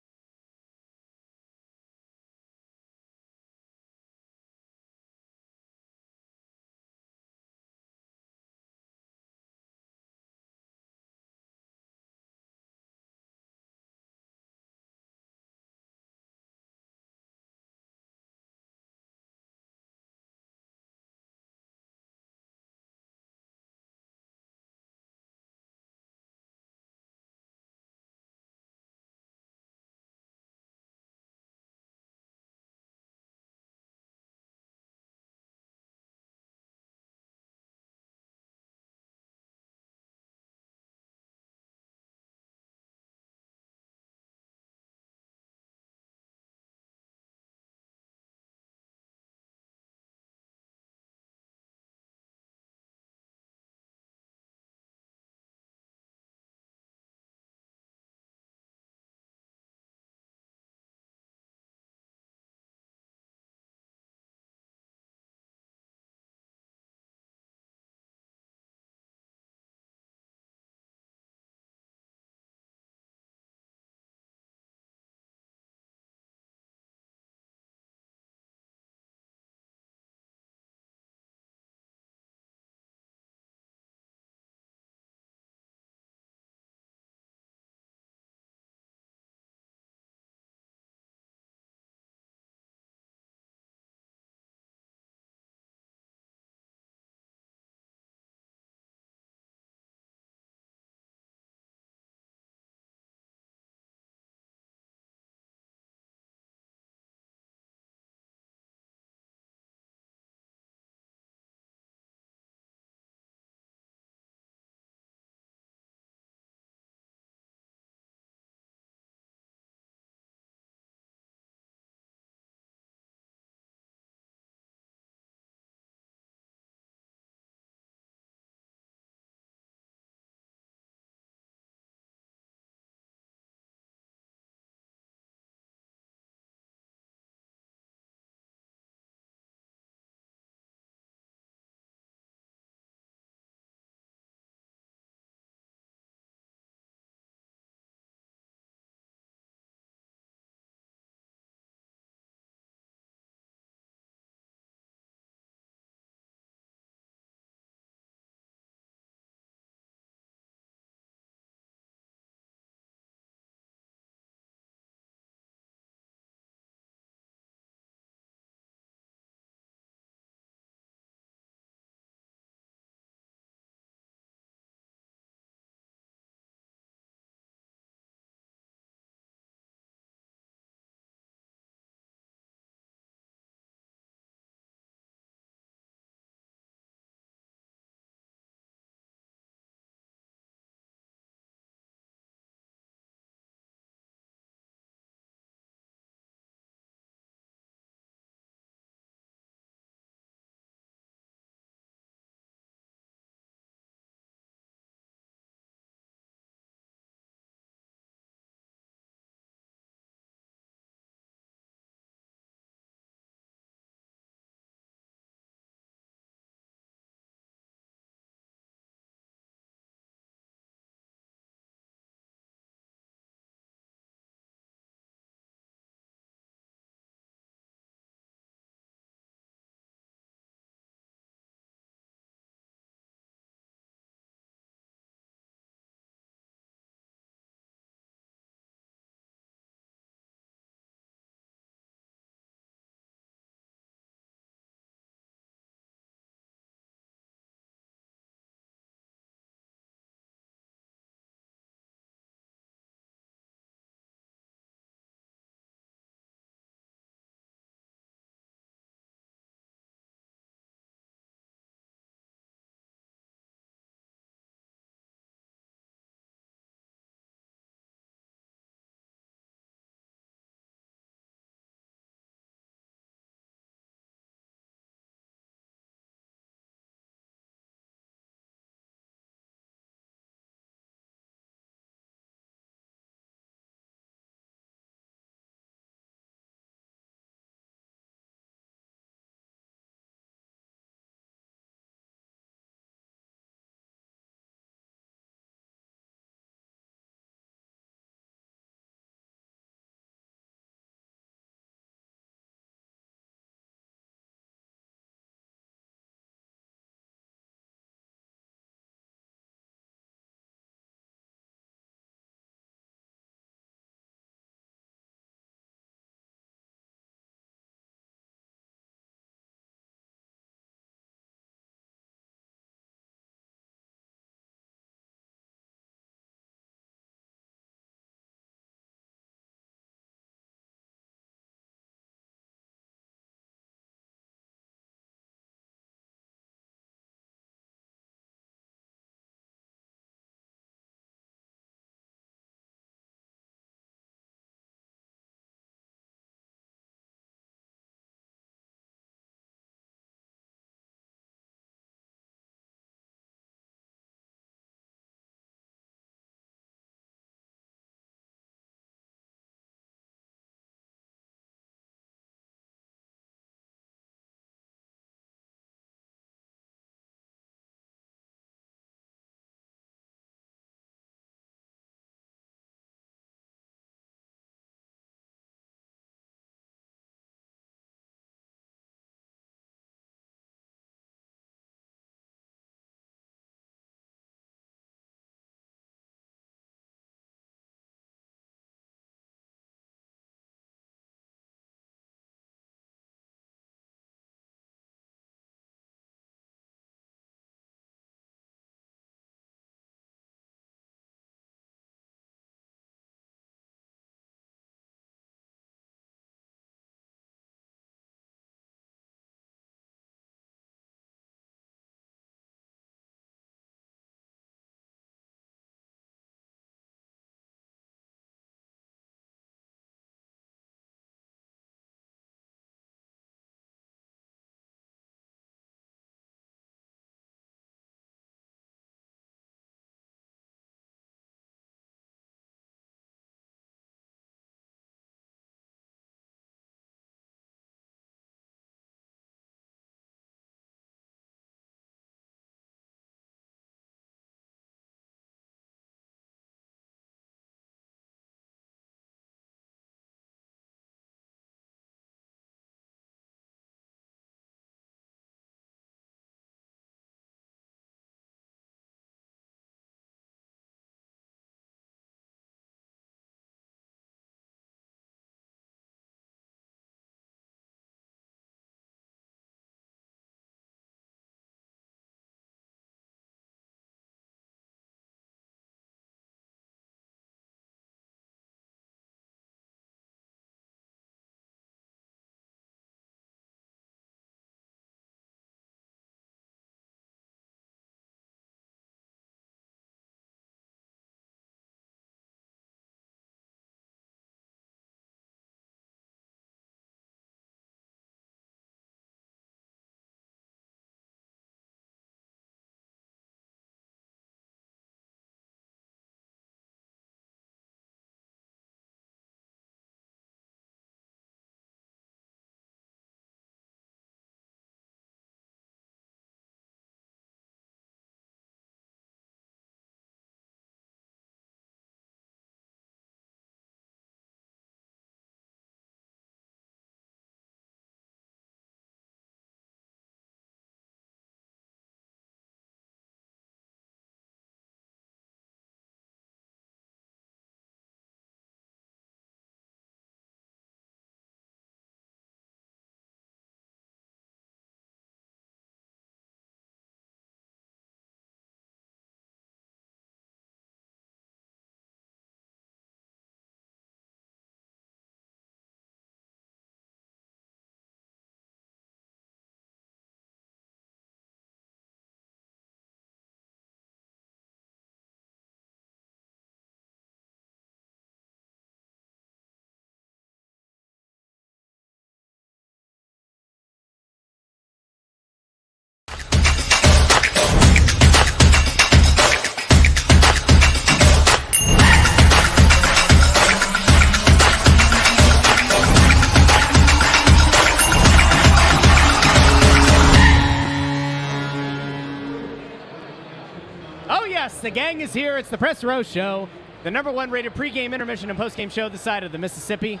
Yes, the gang is here. It's the Press Row Show, the #1 rated pregame, intermission, and postgame show this side of the Mississippi.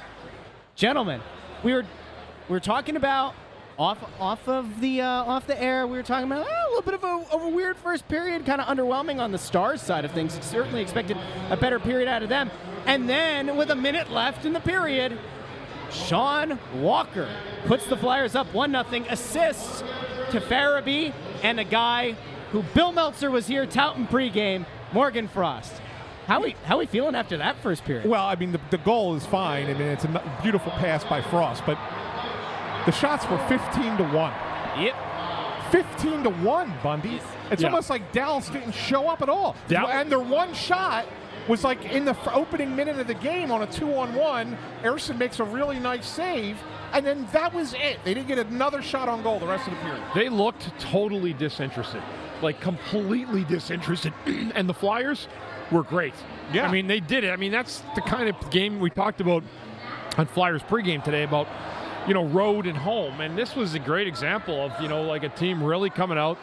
Gentlemen, we were talking about off the air. We were talking about a little bit of a weird first period, kind of underwhelming on the Stars side of things. Certainly expected a better period out of them. And then with a minute left in the period, Sean Walker puts the Flyers up 1-0, assists to Farabee and a guy who Bill Meltzer was here touting pregame, Morgan Frost. How we feeling after that first period? Well, I mean, the goal is fine. I mean, it's a beautiful pass by Frost, but the shots were 15-1. Yep. 15-1, Bundy. It's almost like Dallas didn't show up at all. And their one shot was like in the opening minute of the game on a 2-on-1. Ersson makes a really nice save, and then that was it. They didn't get another shot on goal the rest of the period. They looked totally disinterested, like completely disinterested. And the Flyers were great. Yeah. I mean, they did it. I mean, that's the kind of game we talked about on Flyers pregame today about, road and home. And this was a great example of, like a team really coming out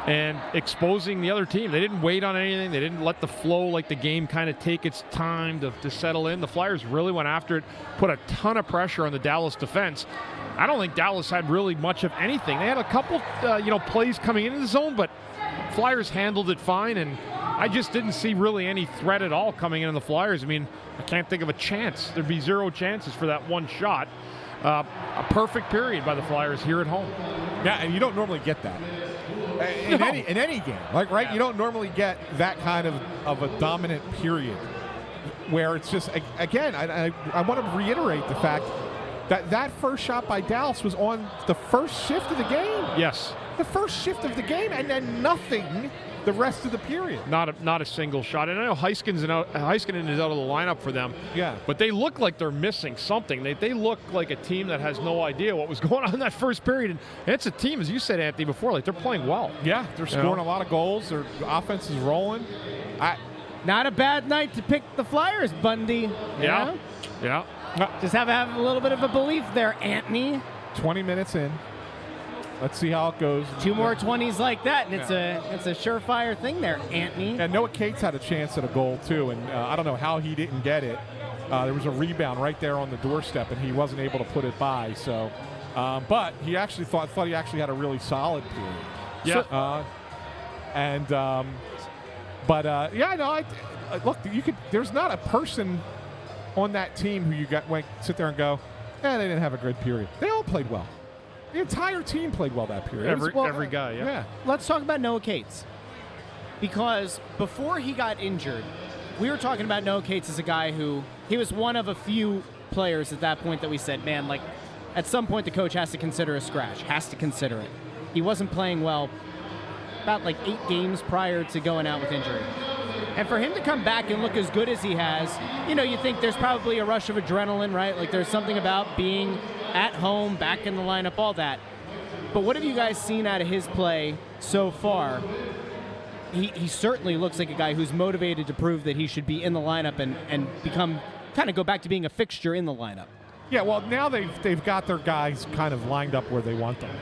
and exposing the other team. They didn't wait on anything. They didn't let the flow, like the game, kind of take its time to settle in. The Flyers really went after it, put a ton of pressure on the Dallas defense. I don't think Dallas had really much of anything. They had a couple, plays coming into the zone, but Flyers handled it fine, and I just didn't see really any threat at all coming in the Flyers. I mean, I can't think of a chance. There'd be zero chances for that one shot. A perfect period by the Flyers here at home. Yeah, and you don't normally get that. In any game, right? You don't normally get that kind of a dominant period where it's just, again, I want to reiterate the fact that first shot by Dallas was on the first shift of the game. Yes. The first shift of the game, and then nothing the rest of the period. Not a single shot. And I know Heiskanen is out of the lineup for them. Yeah. But they look like they're missing something. They look like a team that has no idea what was going on in that first period. And it's a team, as you said, Anthony, before, like they're playing well. Yeah, they're scoring a lot of goals. Their offense is rolling. Not a bad night to pick the Flyers, Bundy. Yeah. Just have a little bit of a belief there, Anthony. 20 minutes in. Let's see how it goes. 2 more 20s like that, and it's a surefire thing there, Anthony. And Noah Cates had a chance at a goal, too, and I don't know how he didn't get it. There was a rebound right there on the doorstep, and he wasn't able to put it by. So, but he actually thought he actually had a really solid period. Yeah. Look, there's not a person on that team who you sit there and go, they didn't have a good period. They all played well. The entire team played well that period. Every guy, yeah. Let's talk about Noah Cates. Because before he got injured, we were talking about Noah Cates as a guy who, he was one of a few players at that point that we said, man, like, at some point the coach has to consider a scratch, has to consider it. He wasn't playing well about 8 games prior to going out with injury. And for him to come back and look as good as he has, you think there's probably a rush of adrenaline, right? Like there's something about being at home, back in the lineup, all that. But what have you guys seen out of his play so far? He certainly looks like a guy who's motivated to prove that he should be in the lineup and go back to being a fixture in the lineup. Yeah, well, now they've got their guys kind of lined up where they want them,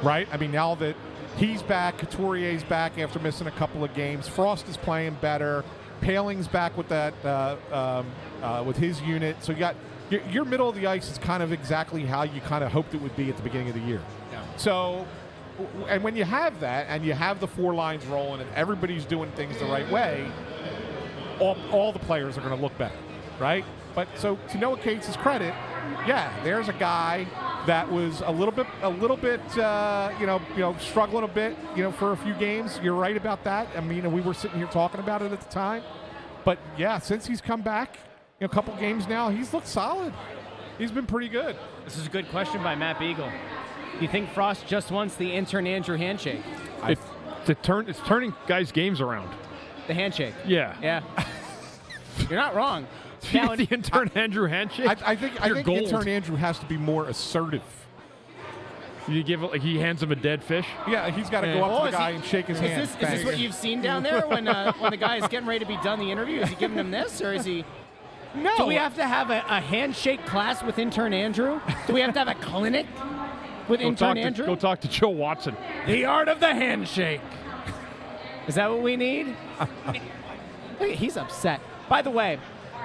right? I mean, now that he's back, Couturier's back after missing a couple of games, Frost is playing better, Paling's back with that with his unit. So you got your middle of the ice is kind of exactly how you kind of hoped it would be at the beginning of the year. Yeah. So, and when you have that and you have the 4 lines rolling and everybody's doing things the right way, all the players are going to look better, right? But so to Noah Cates' credit, there's a guy that was a little bit, struggling a bit, for a few games. You're right about that. I mean, we were sitting here talking about it at the time. But since he's come back, a couple games now, he's looked solid. He's been pretty good. This is a good question by Matt Beagle. Do you think Frost just wants the Intern Andrew handshake? It's turning guys' games around. The handshake. Yeah. You're not wrong. Now, the Intern Andrew handshake. I think Intern Andrew has to be more assertive. You give it like he hands him a dead fish. Yeah, he's got to go up to the guy and shake his hand. Is this what you've seen down there when the guy is getting ready to be done the interview? Is he giving him this, or is he? No. Do we have to have a handshake class with Intern Andrew? Do we have to have a clinic with Intern Andrew? Go talk to Joe Watson. The art of the handshake. Is that what we need? Look, he's upset. By the way,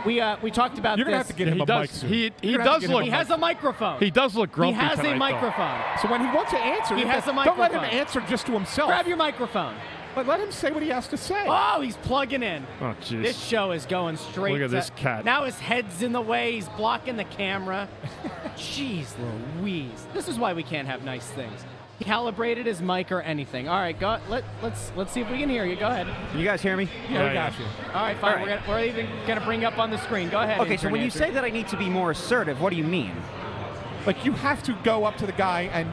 we talked about You're this. going to have to get him a mic soon. He does look. He has a microphone. He does look grumpy He has tonight, a microphone. So when he wants to answer, He has a don't let him microphone. answer just to himself. Grab your microphone. But let him say what he has to say. Oh, he's plugging in. Oh, jeez. This show is going straight. Look at to, this cat. Now his head's in the way. He's blocking the camera. Jeez Louise. This is why we can't have nice things. He calibrated his mic or anything. All right, let's see if we can hear you. Go ahead. Can you guys hear me? Yeah, we got you. All right, fine. All right. We're even gonna bring up on the screen. Go ahead. Okay, so Intern when you Andrew. say that I need to be more assertive, what do you mean? Like, you have to go up to the guy and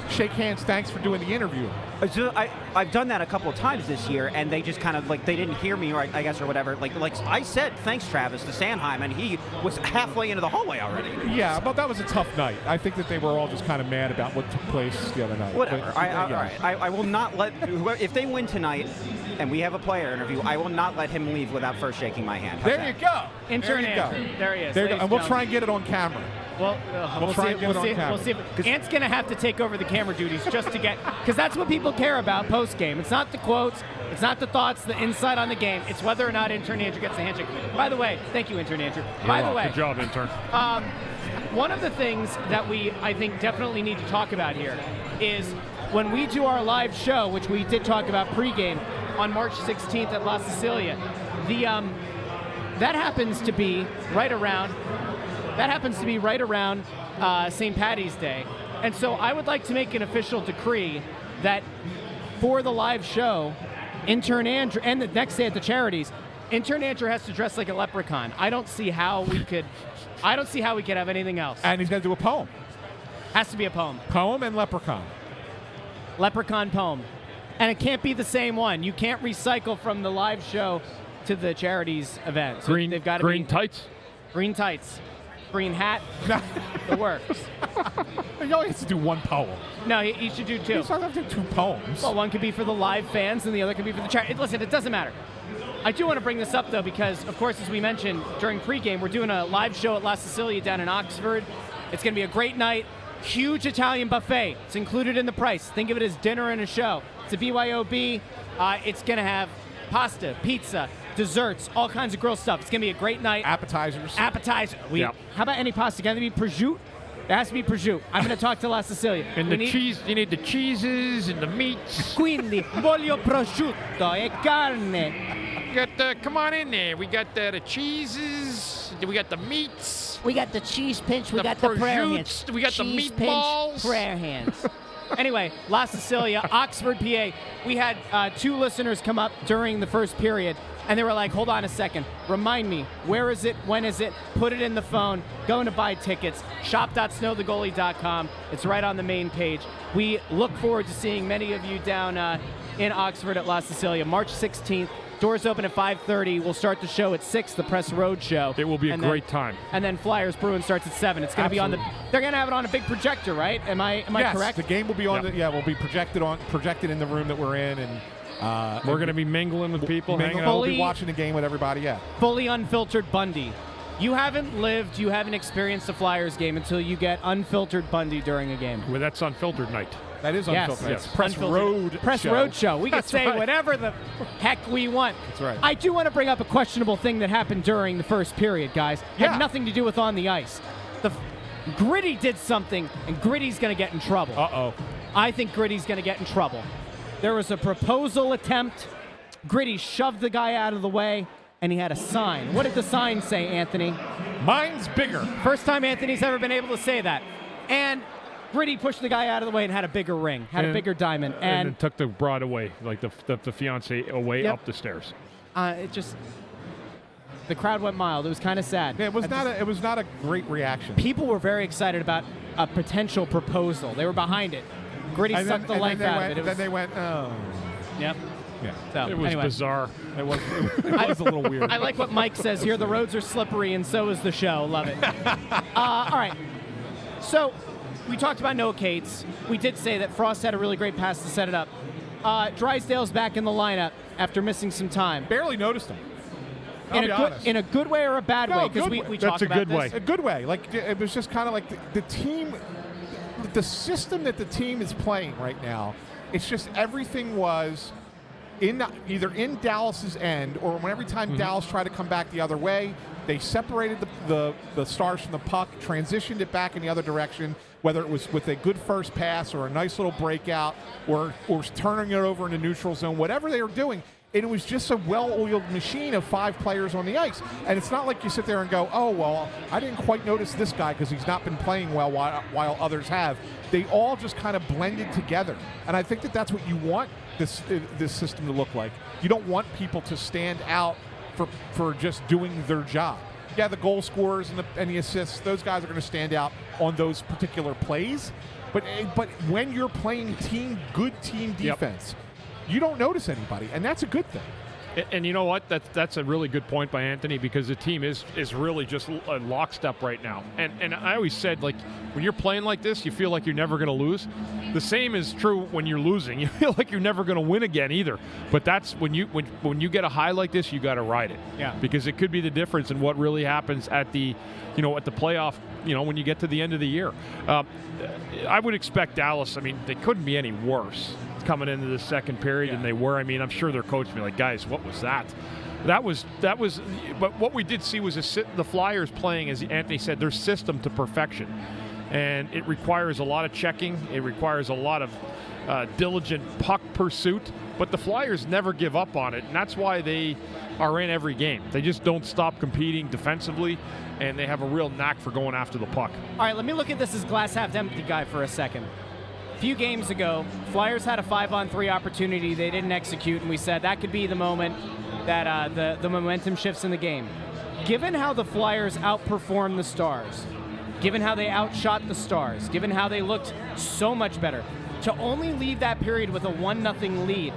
shake hands. Thanks for doing the interview. So I've done that a couple of times this year, and they just kind of like they didn't hear me, or I guess, or whatever. Like I said, thanks, Travis, to Sanheim, and he was halfway into the hallway already. Yeah, but that was a tough night. I think that they were all just kind of mad about what took place the other night. Whatever. But, All right. I will not let if they win tonight, and we have a player interview, I will not let him leave without first shaking my hand. How's There that? you go. Intern there you go. Andrew. There he is. There you go. ladies And we'll and try and get it on camera. Well, We'll try and get it on camera. We'll see. Ant's going to have to take over the camera duties just to get, because that's what people care about post-game. It's not the quotes, it's not the thoughts, the insight on the game. It's whether or not Intern Andrew gets the handshake. By the way, thank you, Intern Andrew. By the way, Good job, intern. one of the things that we, I think, definitely need to talk about here is when we do our live show, which we did talk about pregame on March 16th at La Sicilia, that happens to be right around St. Patty's Day. And so I would like to make an official decree that for the live show, Intern Andrew, and the next day at the charities, Intern Andrew has to dress like a leprechaun. I don't see how we could have anything else. And he's going to do a poem. Has to be a poem. Poem and leprechaun. Leprechaun poem. And it can't be the same one. You can't recycle from the live show to the charities event. So they've got to green be tights. green tights, green hat, the works. He only has to do one poem. No, he should do two. He doesn't have to do two poems. Well, one could be for the live fans and the other could be for the charity. Listen, it doesn't matter. I do want to bring this up, though, because, of course, as we mentioned during pregame, we're doing a live show at La Sicilia down in Oxford. It's going to be a great night. Huge Italian buffet. It's included in the price. Think of it as dinner and a show. It's a BYOB. It's going to have pasta, pizza, desserts, all kinds of grilled stuff. It's going to be a great night. Appetizers. Appetizer. Yep. How about any pasta? Can it be prosciutto? It has to be prosciutto. I'm going to talk to La Sicilia. And We the need- cheese, you need the cheeses and the meats. Quindi voglio prosciutto e carne. We got the, come on in there. We got the cheeses. We got the meats. We got the cheese pinch. We The got the prayer prosciutto, hands. we got the cheese meatballs. Pinch, prayer hands. Anyway, La Sicilia, Oxford, PA. We had two listeners come up during the first period, and they were like, hold on a second. Remind me, where is it? When is it? Put it in the phone. Going to buy tickets. Shop.snowthegoalie.com. It's right on the main page. We look forward to seeing many of you down in Oxford at La Sicilia, March 16th. Doors open at 5:30. We'll start the show at 6, the Press Road Show. It will be a And great time. And then Flyers Bruins starts at 7. It's going to be on the. They're going to have it on a big projector, right? Am I Yes, correct? the game will be on. Yep. Will be projected in the room that we're in, and We're going to be mingling with people, hanging out. We'll be Fully- watching the game with everybody. Yeah. Fully unfiltered Bundy. You haven't experienced a Flyers game until you get unfiltered Bundy during a game. Well, that's unfiltered night. That is Yes. unfiltered. Yes. It's Press Unfiltered. Road Press show. Road Show. We can That's say right. whatever the heck we want. That's right. I do want to bring up a questionable thing that happened during the first period, guys. Yeah. Had nothing to do with on the ice. Gritty did something, and Gritty's going to get in trouble. Uh-oh. I think Gritty's going to get in trouble. There was a proposal attempt. Gritty shoved the guy out of the way, and he had a sign. What did the sign say, Anthony? Mine's bigger. First time Anthony's ever been able to say that. And Gritty pushed the guy out of the way and had a bigger ring, had a And- bigger diamond. And And then took the broad away, like the fiance away Yep. up the stairs. it just, the crowd went mild. It was kind of sad. It was not a great reaction. People were very excited about a potential proposal. They were behind it. Gritty And sucked the life they out went, of it. It then was, they went, oh. yep. Yeah. So, It was anyway. bizarre. It was a little weird. I like what Mike says here. The roads are slippery, and so is the show. Love it. All right. So we talked about Noah Cates. We did say that Frost had a really great pass to set it up. Drysdale's back in the lineup after missing some time. Barely noticed him. I'll be honest. In a good way or a bad No, way? Because good way. we That's talked a about good this. way. A good way. Like, it was just kind of like the team, the system that the team is playing right now, it's just everything was either in Dallas's end or every time Dallas tried to come back the other way, they separated the Stars from the puck, transitioned it back in the other direction, whether it was with a good first pass or a nice little breakout or turning it over in the neutral zone, whatever they were doing. And it was just a well-oiled machine of 5 players on the ice. And it's not like you sit there and go, oh, well, I didn't quite notice this guy because he's not been playing well while others have. They all just kind of blended together. And I think that's what you want this system to look like. You don't want people to stand out for just doing their job. Yeah, the goal scorers and the assists, those guys are going to stand out on those particular plays. But when you're playing good team defense, you don't notice anybody, and that's a good thing. And you know what? That's a really good point by Anthony, because the team is really just a lockstep right now. And I always said, like, when you're playing like this, you feel like you're never going to lose. The same is true when you're losing. You feel like you're never going to win again either. But that's when you get a high like this, you got to ride it. Yeah. Because it could be the difference in what really happens at the playoff. When you get to the end of the year, I would expect Dallas. I mean, they couldn't be any worse coming into the second period than they were. I mean, I'm sure their coach would be like, guys, what was that? That was. But what we did see was the Flyers playing, as Anthony said, their system to perfection, and it requires a lot of checking. It requires a lot of diligent puck pursuit. But the Flyers never give up on it, and that's why they are in every game. They just don't stop competing defensively, and they have a real knack for going after the puck. All right, let me look at this as glass half empty guy for a second. A few games ago, Flyers had a 5-on-3 opportunity they didn't execute, and we said that could be the moment that the momentum shifts in the game. Given how the Flyers outperformed the Stars, given how they outshot the Stars, given how they looked so much better, to only leave that period with a 1-0 lead,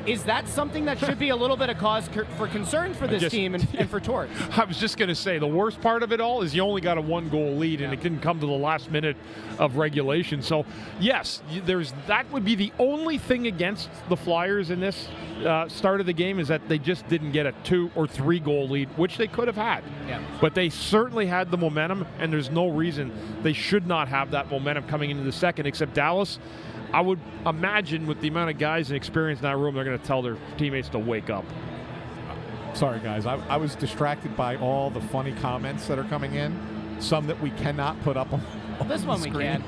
is that something that should be a little bit of cause for concern for this team and for Tort? I was just going to say, the worst part of it all is you only got a 1-goal lead, and it didn't come to the last minute of regulation. So, yes, that would be the only thing against the Flyers in this start of the game, is that they just didn't get a 2 or 3 goal lead, which they could have had. Yeah. But they certainly had the momentum, and there's no reason they should not have that momentum coming into the second, except Dallas. I would imagine with the amount of guys and experience in that room, they're going to tell their teammates to wake up. Sorry, guys. I was distracted by all the funny comments that are coming in, some that we cannot put up on this one the we screen. can.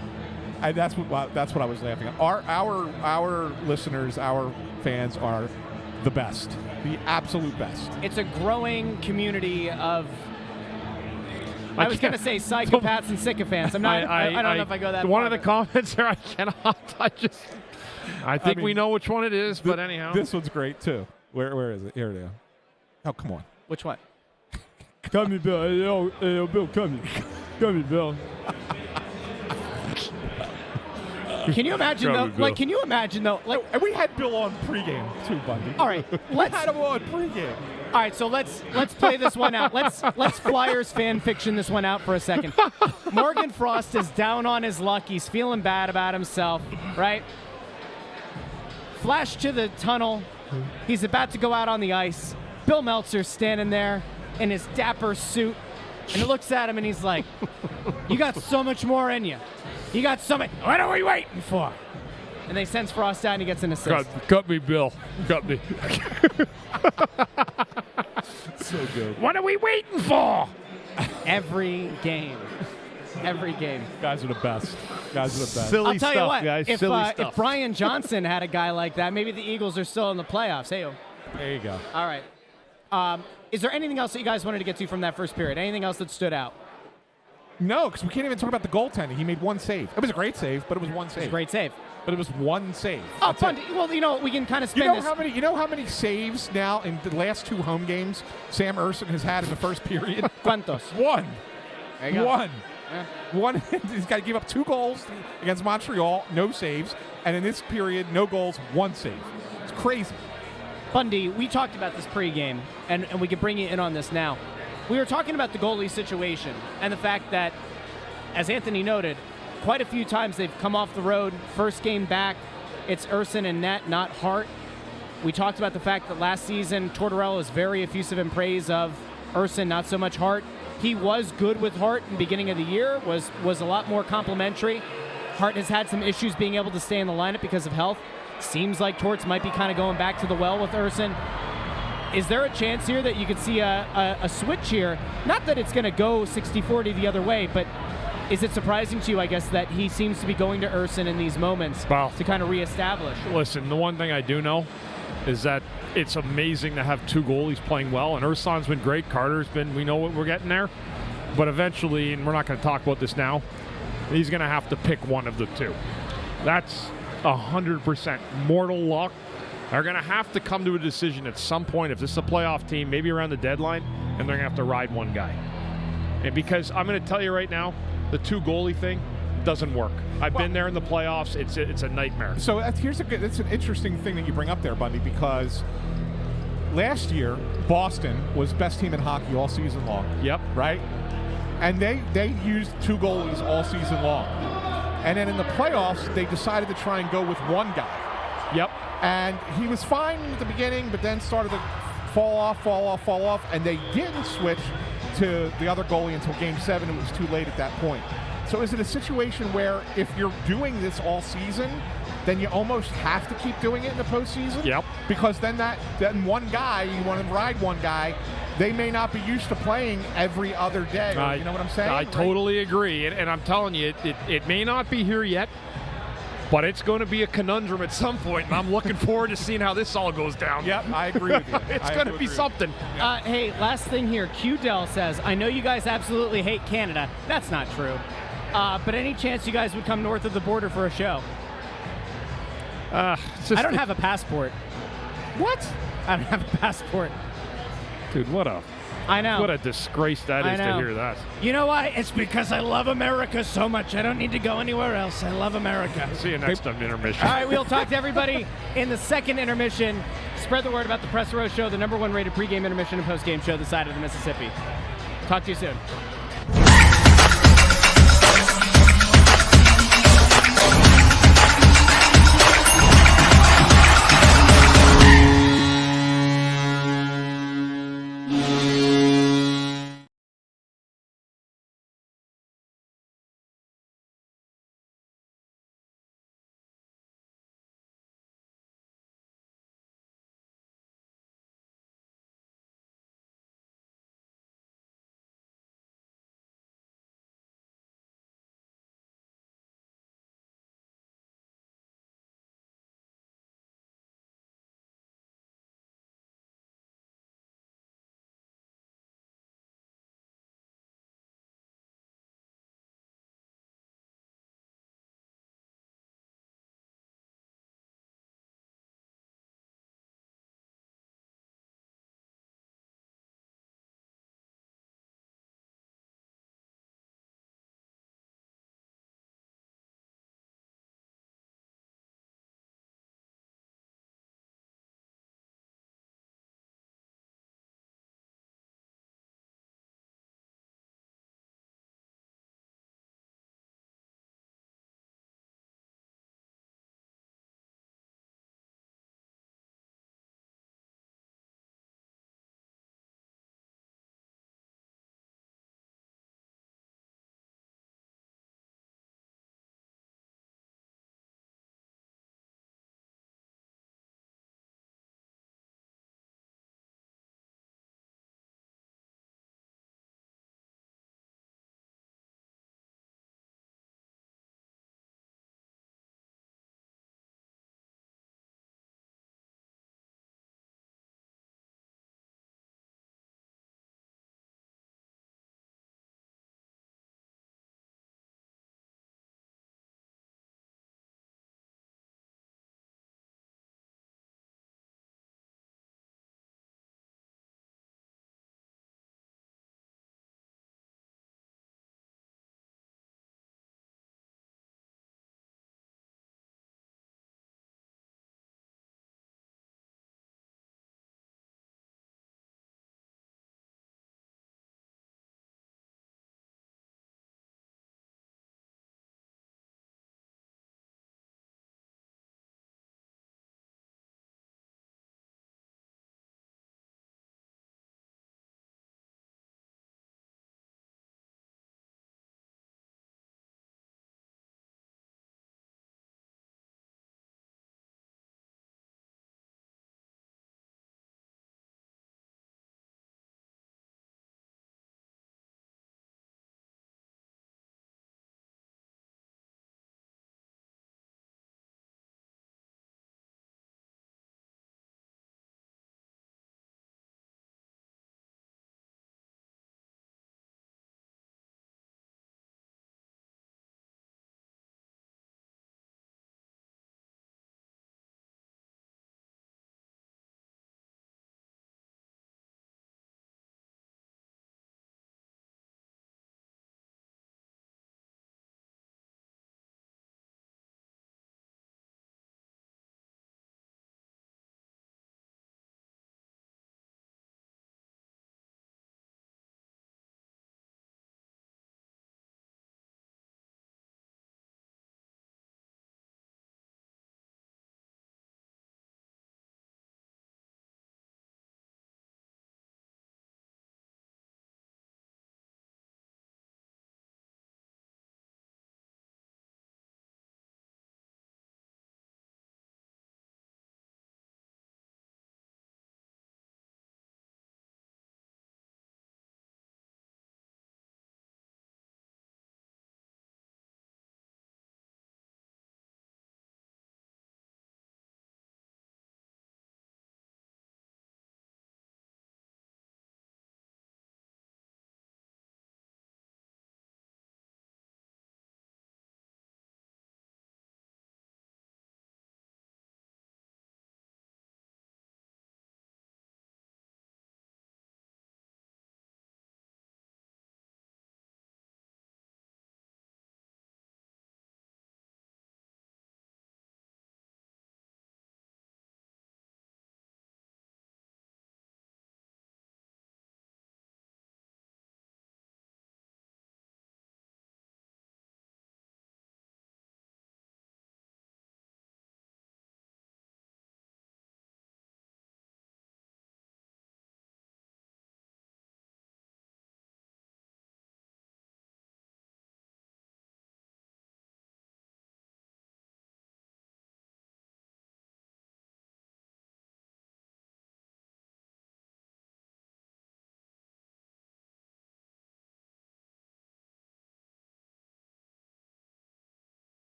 And that's what I was laughing at. Our listeners, our fans are the best, the absolute best. It's a growing community of... I was going to say psychopaths and sycophants. I don't know if I go that far. One of the comments there, I cannot. I think we know which one it is, but anyhow. This one's great, too. Where is it? Here it is. Oh, come on. Which one? Come here, Bill. Hey, Bill, come here. Come here, Bill. Can you imagine, though? Like, can you imagine, though? Like, and we had Bill on pregame, too, Bundy. All right. We had him on pregame. All right, so let's play this one out. Let's Flyers fan fiction this one out for a second. Morgan Frost is down on his luck. He's feeling bad about himself, right? Flash to the tunnel. He's about to go out on the ice. Bill Meltzer's standing there in his dapper suit, and he looks at him and he's like, "You got so much more in you. You got so much. What are we waiting for?" And they sends Frost out and he gets an assist. Cut me, Bill. Cut me. So good. What are we waiting for? Every game. Every game. Guys are the best. Silly I'll tell stuff, you what, guys. Silly stuff. If Brian Johnson had a guy like that, maybe the Eagles are still in the playoffs. Hey, there you go. All right. Is there anything else that you guys wanted to get to from that first period? Anything else that stood out? No, because we can't even talk about the goaltending. He made one save. It was a great save, but it was one save. It was a great save. But it was one save. Oh, fun. Well, we can kind of spin this. You know how many saves now in the last 2 home games Sam Urson has had in the first period? ¿Cuántos? One. There you go. One. Yeah. One. He's got to give up 2 goals against Montreal, no saves. And in this period, no goals, 1 save. It's crazy. Bundy, we talked about this pregame, and we can bring you in on this now. We were talking about the goalie situation and the fact that, as Anthony noted, quite a few times they've come off the road. First game back, it's Urson and net, not Hart. We talked about the fact that last season Tortorella was very effusive in praise of Urson, not so much Hart. He was good with Hart in the beginning of the year, was a lot more complimentary. Hart has had some issues being able to stay in the lineup because of health. Seems like Torts might be kind of going back to the well with Urson. Is there a chance here that you could see a switch here? Not that it's going to go 60-40 the other way, but is it surprising to you, I guess, that he seems to be going to Urson in these moments to kind of reestablish? Listen, the one thing I do know is that it's amazing to have two goalies playing well, and Urson's been great. Carter's been, we know what we're getting there. But eventually, and we're not going to talk about this now, he's going to have to pick one of the two. That's 100% mortal luck. They're going to have to come to a decision at some point if this is a playoff team, maybe around the deadline, and they're going to have to ride one guy. And because I'm going to tell you right now, the two goalie thing doesn't work. I've been there in the playoffs. It's a nightmare. So that's an interesting thing that you bring up there, Bundy, because last year Boston was best team in hockey all season long. Yep. Right? And they used two goalies all season long. And then in the playoffs, they decided to try and go with one guy. Yep. And he was fine at the beginning, but then started to fall off, and they didn't switch to the other goalie until Game 7. It was too late at that point. So is it a situation where if you're doing this all season, then you almost have to keep doing it in the postseason? Yep. Because then one guy, you want to ride one guy, they may not be used to playing every other day. You know what I'm saying? I totally agree. And I'm telling you, it may not be here yet, but it's going to be a conundrum at some point, and I'm looking forward to seeing how this all goes down. Yep, I agree with you. It's going to be something. Yeah. Hey, last thing here. Q-Dell says, I know you guys absolutely hate Canada. That's not true. But any chance you guys would come north of the border for a show? I don't have a passport. What? I don't have a passport. Dude, what a disgrace that is to hear that. You know why? It's because I love America so much. I don't need to go anywhere else. I love America. See you next time, intermission. All right, we'll talk to everybody in the second intermission. Spread the word about the Press Row Show, the #1 rated pregame, intermission, and postgame show this side of the Mississippi. Talk to you soon.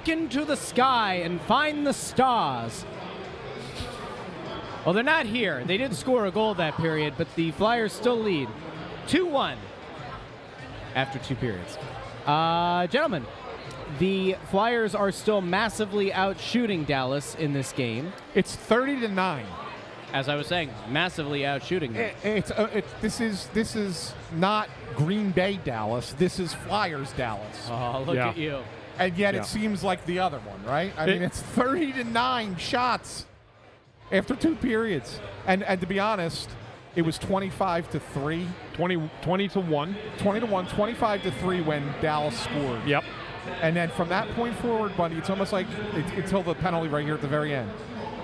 look into the sky and find the stars. Well, they're not here. They did score a goal that period, but the Flyers still lead 2-1 after 2 periods. Gentlemen, the Flyers are still massively out shooting Dallas in this game. It's 30-9. As I was saying, massively out shooting them. This is not Green Bay Dallas. This is Flyers Dallas. Oh, look at you. And yet it seems like the other one, right? I mean, it's 30-9 shots after 2 periods. And to be honest, it was 25-3. 20-1. 20-1, 25-3 when Dallas scored. Yep. And then from that point forward, Bundy, it's almost like until the penalty right here at the very end.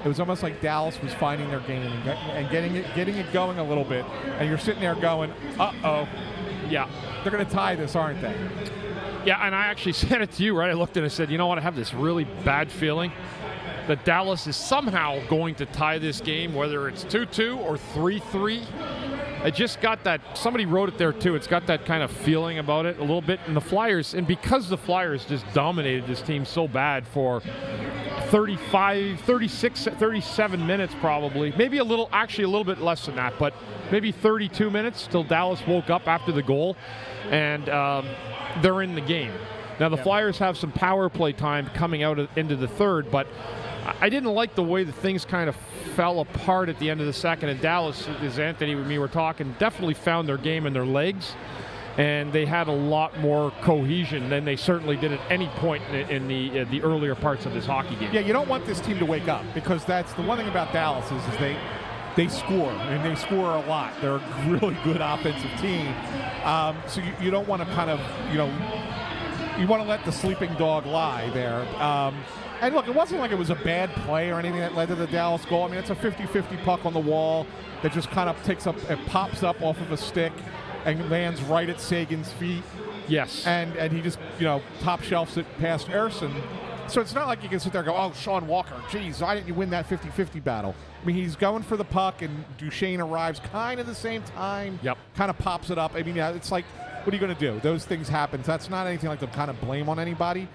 It was almost like Dallas was finding their game and getting it going a little bit. And you're sitting there going, uh-oh. Yeah. They're going to tie this, aren't they? Yeah, and I actually said it to you, right? I looked and I said, you know what? I have this really bad feeling that Dallas is somehow going to tie this game, whether it's 2-2 or 3-3. I just got that. Somebody wrote it there, too. It's got that kind of feeling about it a little bit. And the Flyers, and because the Flyers just dominated this team so bad for 35, 36, 37 minutes probably. Maybe actually a little bit less than that, but maybe 32 minutes till Dallas woke up after the goal, and they're in the game. Now, the Flyers have some power play time coming out into the third, but I didn't like the way that things kind of fell apart at the end of the second, and Dallas, as Anthony and me were talking, definitely found their game in their legs. And they had a lot more cohesion than they certainly did at any point in the earlier parts of this hockey game. Yeah, you don't want this team to wake up, because that's the one thing about Dallas is they score, and they score a lot. They're a really good offensive team. So you don't want to kind of, you want to let the sleeping dog lie there. And look, it wasn't like it was a bad play or anything that led to the Dallas goal. I mean, it's a 50-50 puck on the wall that just kind of it pops up off of a stick and lands right at Sagan's feet. Yes. And he just, top shelves it past Erson. So it's not like you can sit there and go, oh, Sean Walker, geez, why didn't you win that 50-50 battle? I mean, he's going for the puck, and Duchesne arrives kind of the same time. Yep. Kind of pops it up. I mean, it's like, what are you going to do? Those things happen. So that's not anything like to kind of blame on anybody.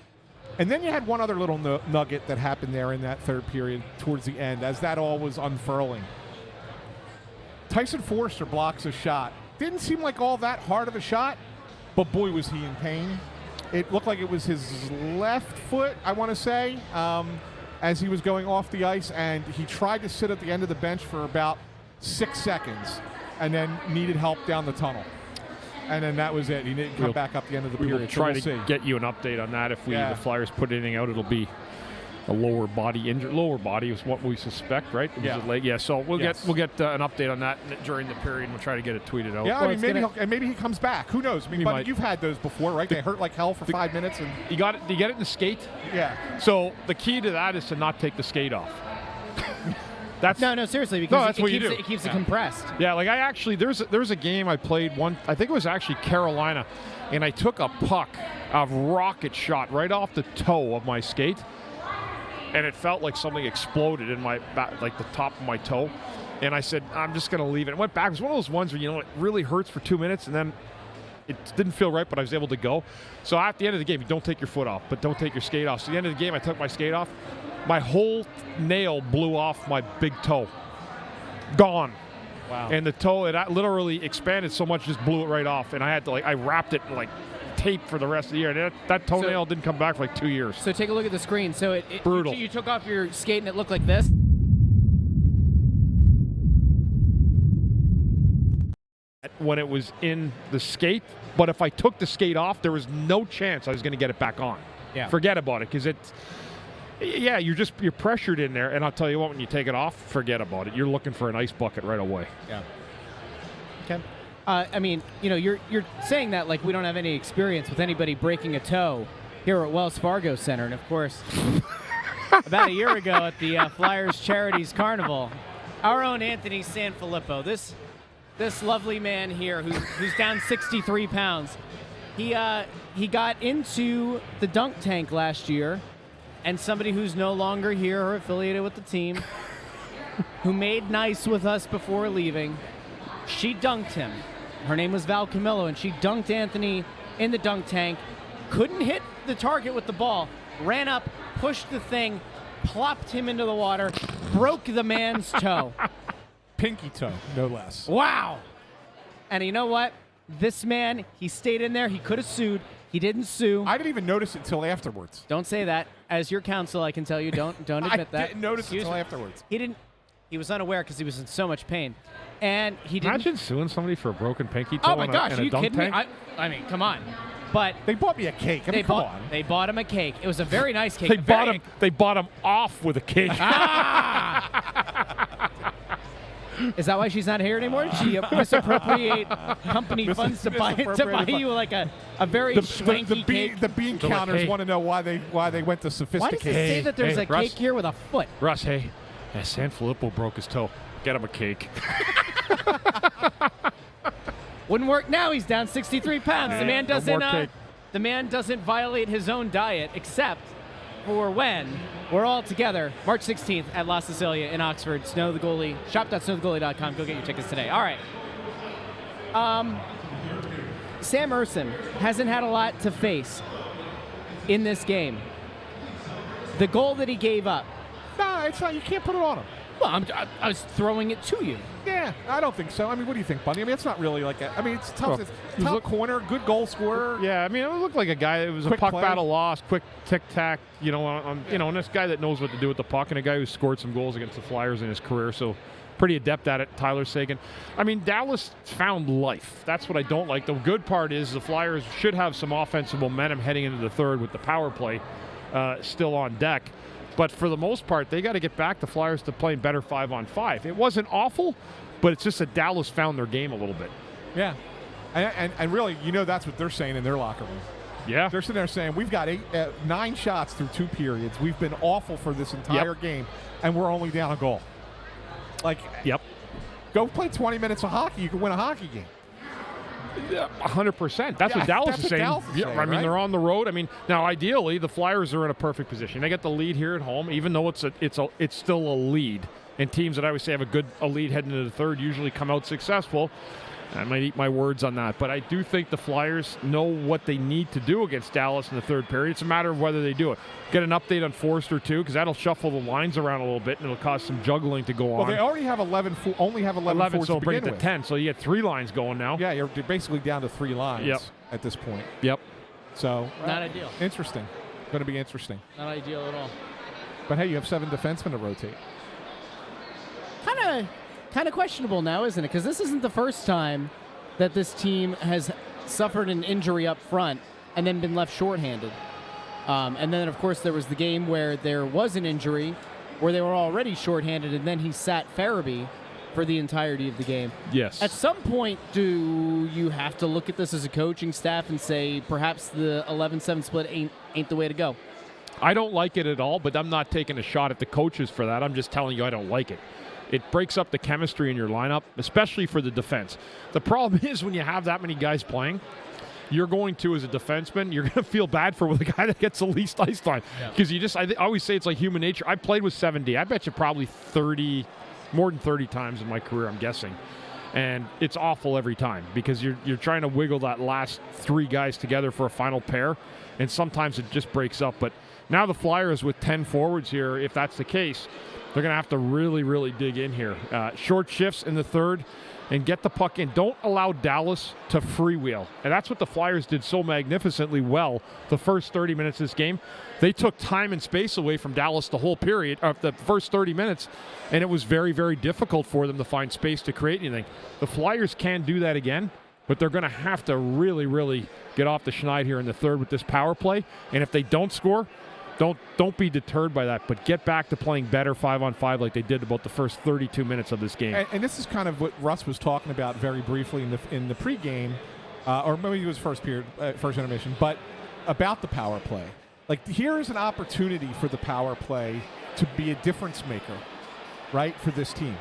And then you had one other little nugget that happened there in that third period towards the end as that all was unfurling. Tyson Forster blocks a shot. Didn't seem like all that hard of a shot, but boy, was he in pain. It looked like it was his left foot, I want to say, as he was going off the ice, and he tried to sit at the end of the bench for about 6 seconds and then needed help down the tunnel. And then that was it. He didn't come back up the end of the period. We'll try to get you an update on that. If the Flyers put anything out, it'll be a lower body injury. Lower body is what we suspect, right? Yeah. So we'll get an update on that during the period, and we'll try to get it tweeted out. Yeah, I mean, maybe he comes back. Who knows? I mean, but you've had those before, right? They hurt like hell for 5 minutes, and you got it. Do you get it in the skate? Yeah. So the key to that is to not take the skate off. No, seriously, because it keeps it compressed. Yeah, like there's a game I played I think it was actually Carolina, and I took a puck, a rocket shot right off the toe of my skate, and it felt like something exploded in my back, like the top of my toe. And I said, I'm just going to leave it. It went back. It was one of those ones where, it really hurts for 2 minutes, and then it didn't feel right, but I was able to go. So at the end of the game, you don't take your foot off, but don't take your skate off. So at the end of the game, I took my skate off. My whole nail blew off my big toe. Gone. Wow. And the toe, it literally expanded so much, just blew it right off. And I had to, I wrapped it in, tape for the rest of the year. And that toenail didn't come back for 2 years. So take a look at the screen. So brutal. You took off your skate and it looked like this. When it was in the skate, but if I took the skate off, there was no chance I was going to get it back on. Yeah. Forget about it, because you're pressured in there, and I'll tell you what, when you take it off, forget about it. You're looking for an ice bucket right away. Yeah. Okay. I mean, you're saying that like we don't have any experience with anybody breaking a toe here at Wells Fargo Center, and of course, about a year ago at the Flyers Charities Carnival, our own Anthony SanFilippo, this lovely man here who's down 63 pounds, he got into the dunk tank last year. And somebody who's no longer here or affiliated with the team, who made nice with us before leaving, she dunked him. Her name was Val Camillo, and she dunked Anthony in the dunk tank. Couldn't hit the target with the ball, ran up, pushed the thing, plopped him into the water, broke the man's toe. Pinky toe, no less. Wow. And you know what? This man, he stayed in there. He could have sued. He didn't sue. I didn't even notice it until afterwards. Don't say that. As your counsel, I can tell you, don't admit that. I didn't notice it until afterwards. He didn't. He was unaware because he was in so much pain, and he didn't. Imagine suing somebody for a broken pinky toe. Oh my gosh, are you kidding me? I mean, come on. But they bought me a cake. I mean, come on. They bought him a cake. It was a very nice cake. They bought him off with a cake. Is that why she's not here anymore? Did she misappropriate company funds to buy you like a very swanky cake? The bean counters want to know why they went to sophisticated. Why does it say that there's a Russ, cake here with a foot? Russ, hey, SanFilippo broke his toe. Get him a cake. Wouldn't work now. He's down 63 pounds. The man doesn't violate his own diet except for when we're all together March 16th at La Sicilia in Oxford. Snow the Goalie. Shop.snowthegoalie.com. Go get your tickets today. All right. Sam Ersson hasn't had a lot to face in this game. The goal that he gave up. No, it's not. You can't put it on him. Well, I was throwing it to you. Yeah, I don't think so. I mean, what do you think, Bundy? I mean, it's not really like that. I mean, it's tough. It's top corner, good goal scorer. Yeah, I mean, it looked like a guy. It was quick a puck play. battle lost, quick tic-tac, and this guy that knows what to do with the puck, and a guy who scored some goals against the Flyers in his career, so pretty adept at it, Tyler Seguin. I mean, Dallas found life. That's what I don't like. The good part is the Flyers should have some offensive momentum heading into the third with the power play still on deck. But for the most part, they got to get back the Flyers to playing better 5-on-5. It wasn't awful, but it's just that Dallas found their game a little bit. Yeah. And really, that's what they're saying in their locker room. Yeah. They're sitting there saying, we've got 9 shots through 2 periods. We've been awful for this entire game, and we're only down a goal. Go play 20 minutes of hockey. You can win a hockey game. 100%. That's what Dallas is saying. I mean, they're on the road. I mean, now ideally the Flyers are in a perfect position. They get the lead here at home, even though it's still a lead. And teams that I would say have a lead heading into the third usually come out successful. I might eat my words on that, but I do think the Flyers know what they need to do against Dallas in the third period. It's a matter of whether they do it. Get an update on Forster too, because that'll shuffle the lines around a little bit, and it'll cause some juggling to go on. Well, they already have 11 forwards so to bring begin it to with. 10. So you get 3 lines going now. Yeah, you're basically down to 3 lines at this point. Yep. So not ideal. Interesting. Going to be interesting. Not ideal at all. But hey, you have 7 defensemen to rotate. Kind of questionable now, isn't it? Because this isn't the first time that this team has suffered an injury up front and then been left shorthanded. And then, of course, there was the game where there was an injury where they were already shorthanded, and then he sat Farabee for the entirety of the game. Yes. At some point, do you have to look at this as a coaching staff and say perhaps the 11-7 split ain't the way to go? I don't like it at all, but I'm not taking a shot at the coaches for that. I'm just telling you I don't like it. It breaks up the chemistry in your lineup, especially for the defense. The problem is when you have that many guys playing, you're going to, as a defenseman, you're going to feel bad for the guy that gets the least ice time. Because I always say it's like human nature. I played with 7D. I bet you probably more than 30 times in my career, I'm guessing. And it's awful every time because you're trying to wiggle that last 3 guys together for a final pair, and sometimes it just breaks up. But now the Flyers with 10 forwards here, if that's the case, they're going to have to really, really dig in here. Short shifts in the third and get the puck in. Don't allow Dallas to freewheel. And that's what the Flyers did so magnificently well the first 30 minutes of this game. They took time and space away from Dallas the whole period, the first 30 minutes, and it was very, very difficult for them to find space to create anything. The Flyers can do that again, but they're going to have to really, really get off the schneid here in the third with this power play. And if they don't score, don't be deterred by that, but get back to playing better 5-on-5 like they did about the first 32 minutes of this game. And this is kind of what Russ was talking about very briefly in the pregame, or maybe it was first intermission, but about the power play. Like, here is an opportunity for the power play to be a difference maker, right, for this team.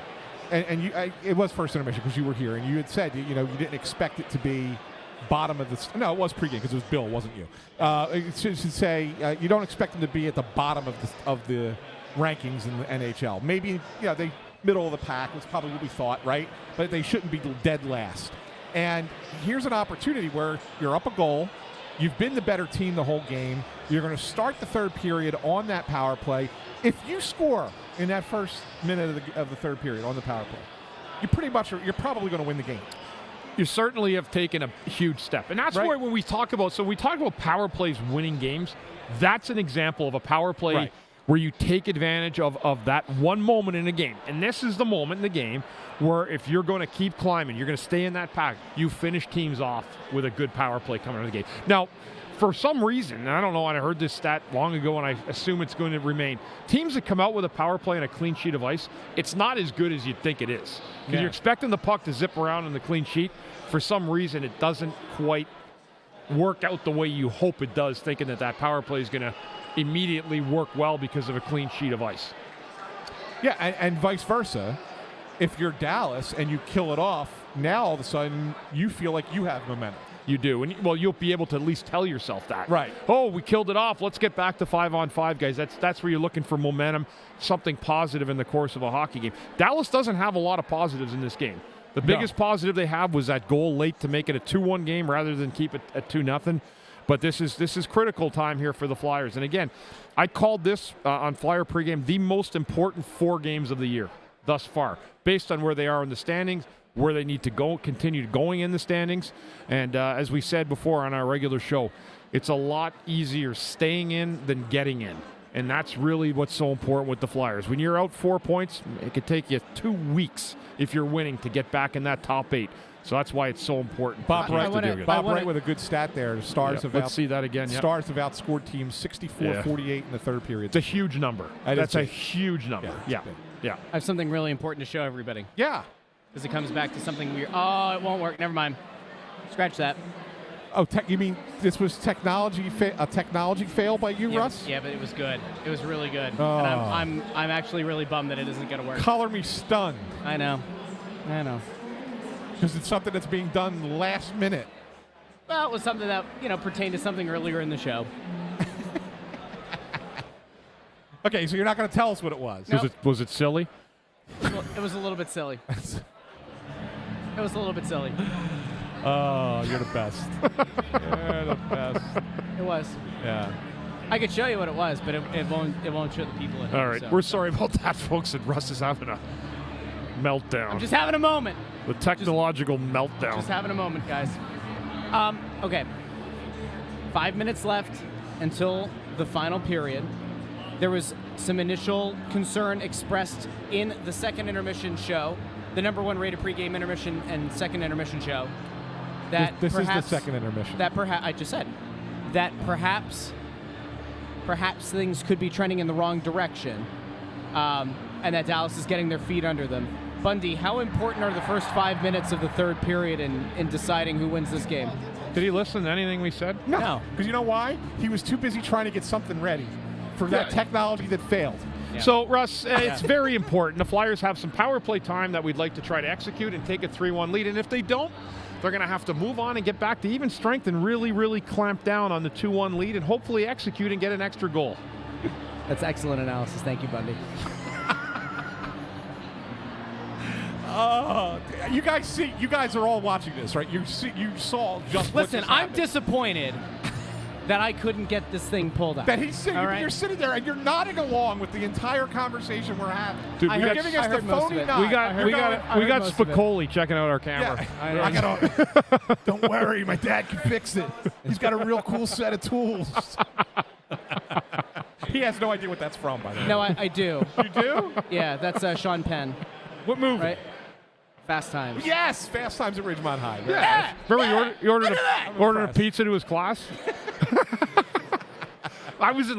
And it was first intermission because you were here, and you had said you didn't expect it to be bottom of the. No, it was pregame because it was Bill, wasn't you? It should say you don't expect them to be at the bottom of the rankings in the NHL. Maybe they middle of the pack was probably what we thought, right? But they shouldn't be dead last. And here's an opportunity where you're up a goal, You've been the better team the whole game. You're going to start the third period on that power play. If you score in that first minute of the third period on the power play, you're probably going to win the game. You certainly have taken a huge step. And that's where when we talk about power plays winning games, that's an example of a power play where you take advantage of that one moment in a game. And this is the moment in the game where if you're going to keep climbing, you're going to stay in that pack, you finish teams off with a good power play coming out of the game. Now, for some reason, and I don't know, and I heard this stat long ago, and I assume it's going to remain, teams that come out with a power play and a clean sheet of ice, it's not as good as you'd think it is. Because you're expecting the puck to zip around in the clean sheet. For some reason, it doesn't quite work out the way you hope it does, thinking that power play is going to immediately work well because of a clean sheet of ice. Yeah, and vice versa. If you're Dallas and you kill it off, now all of a sudden you feel like you have momentum. You do. And, well, you'll be able to at least tell yourself that. Right. Oh, we killed it off. Let's get back to 5-on-5, guys. That's where you're looking for momentum, something positive in the course of a hockey game. Dallas doesn't have a lot of positives in this game. The biggest positive they have was that goal late to make it a 2-1 game rather than keep it at 2-0. But this is critical time here for the Flyers. And again, I called this on Flyer Pregame the most important 4 games of the year thus far, based on where they are in the standings, where they need to go, continue going in the standings. And as we said before on our regular show, it's a lot easier staying in than getting in. And that's really what's so important with the Flyers. When you're out 4 points, it could take you 2 weeks if you're winning to get back in that top 8. So that's why it's so important. Bob Wright with a good stat there. The Stars have let's see that again. Stars have outscored teams 64-48 in the third period. It's a huge number. That's a huge number. Yeah. I have something really important to show everybody. Yeah. Because it comes back to something weird. Oh, it won't work. Never mind. Scratch that. Oh, you mean this was a technology fail by you, Russ? Yeah, but it was good. It was really good. Oh. And I'm actually really bummed that it isn't going to work. Color me stunned. I know. Because it's something that's being done last minute. Well, it was something that, pertained to something earlier in the show. Okay, so you're not going to tell us what it was. Nope. Was it silly? Well, it was a little bit silly. It was a little bit silly. Oh, you're the best. You're the best. It was. Yeah. I could show you what it was, but it won't show the people. All right, we're sorry about that, folks. And Russ is having a meltdown. I'm just having a moment. The technological meltdown. Just having a moment, guys. Okay. 5 minutes left until the final period. There was some initial concern expressed in the second intermission show, the #1 rated pregame intermission and second intermission show. That this is perhaps, the second intermission. That I just said that perhaps things could be trending in the wrong direction, and that Dallas is getting their feet under them. Bundy, how important are the first 5 minutes of the third period in deciding who wins this game? Did he listen to anything we said? No. Because you know why? He was too busy trying to get something ready for that technology that failed. Yeah. So, Russ, it's very important. The Flyers have some power play time that we'd like to try to execute and take a 3-1 lead. And if they don't, they're going to have to move on and get back to even strength and really, really clamp down on the 2-1 lead and hopefully execute and get an extra goal. That's excellent analysis. Thank you, Bundy. You guys are all watching this, right? You saw just what Listen, just I'm happened. disappointed that I couldn't get this thing pulled out. That he's sitting, all right? you're sitting there and you're nodding along with the entire conversation we're having. Dude, you're giving us the phony nod. We got Spicoli checking out our camera. Yeah. I got. Don't worry, my dad can fix it. He's got a real cool set of tools. He has no idea what that's from, by the way. No, I do. You do? Yeah, that's Sean Penn. What movie? Right? Fast Times. Yes, Fast Times at Ridgemont High. Right? Yeah. Remember you ordered a pizza to his class? I was in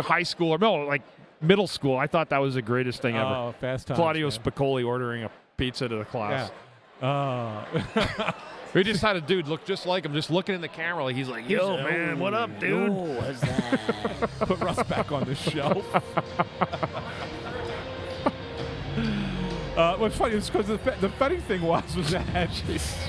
high school or middle school. I thought that was the greatest thing ever. Oh, Fast Times. Claudio Spicoli ordering a pizza to the class. Yeah. We just had a dude look just like him, just looking in the camera like he's like, yo, man, what up, dude? What's that? Put Russ back on the shelf. What's funny is because the funny thing was that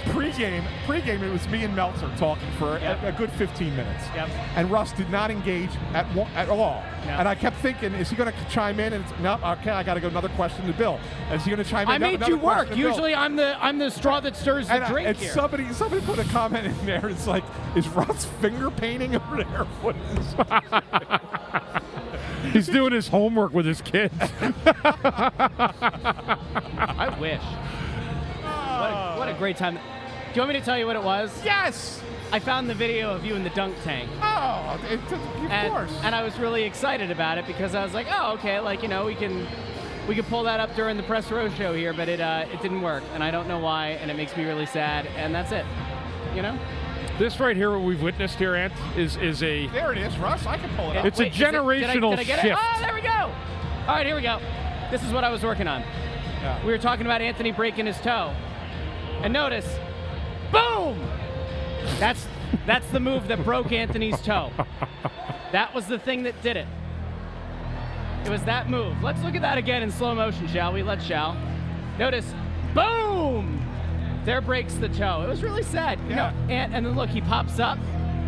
pregame, it was me and Meltzer talking for a good 15 minutes. Yep. And Russ did not engage at all. Yep. And I kept thinking, is he going to chime in? And no, okay, I got to go another question to Bill. And is he going to chime in? I made another you work. question to Bill? Usually I'm the straw that stirs the drink and here. somebody put a comment in there. It's like, is Russ finger painting over there? What is He's doing his homework with his kids. I wish. What a great time. Do you want me to tell you what it was? Yes. I found the video of you in the dunk tank. Oh, of course. And I was really excited about it because I was like, oh, okay, like, we can pull that up during the press row show here, but it didn't work, and I don't know why, and it makes me really sad, and that's it. This right here, what we've witnessed here, Ant, is a... There it is, Russ. I can pull it up. It's a generational did I get shift. It? Oh, there we go. All right, here we go. This is what I was working on. Yeah. We were talking about Anthony breaking his toe. And notice, boom! That's the move that broke Anthony's toe. That was the thing that did it. It was that move. Let's look at that again in slow motion, shall we? Let's shall. Notice, boom! There breaks the toe. It was really sad. Yeah. And then look, he pops up.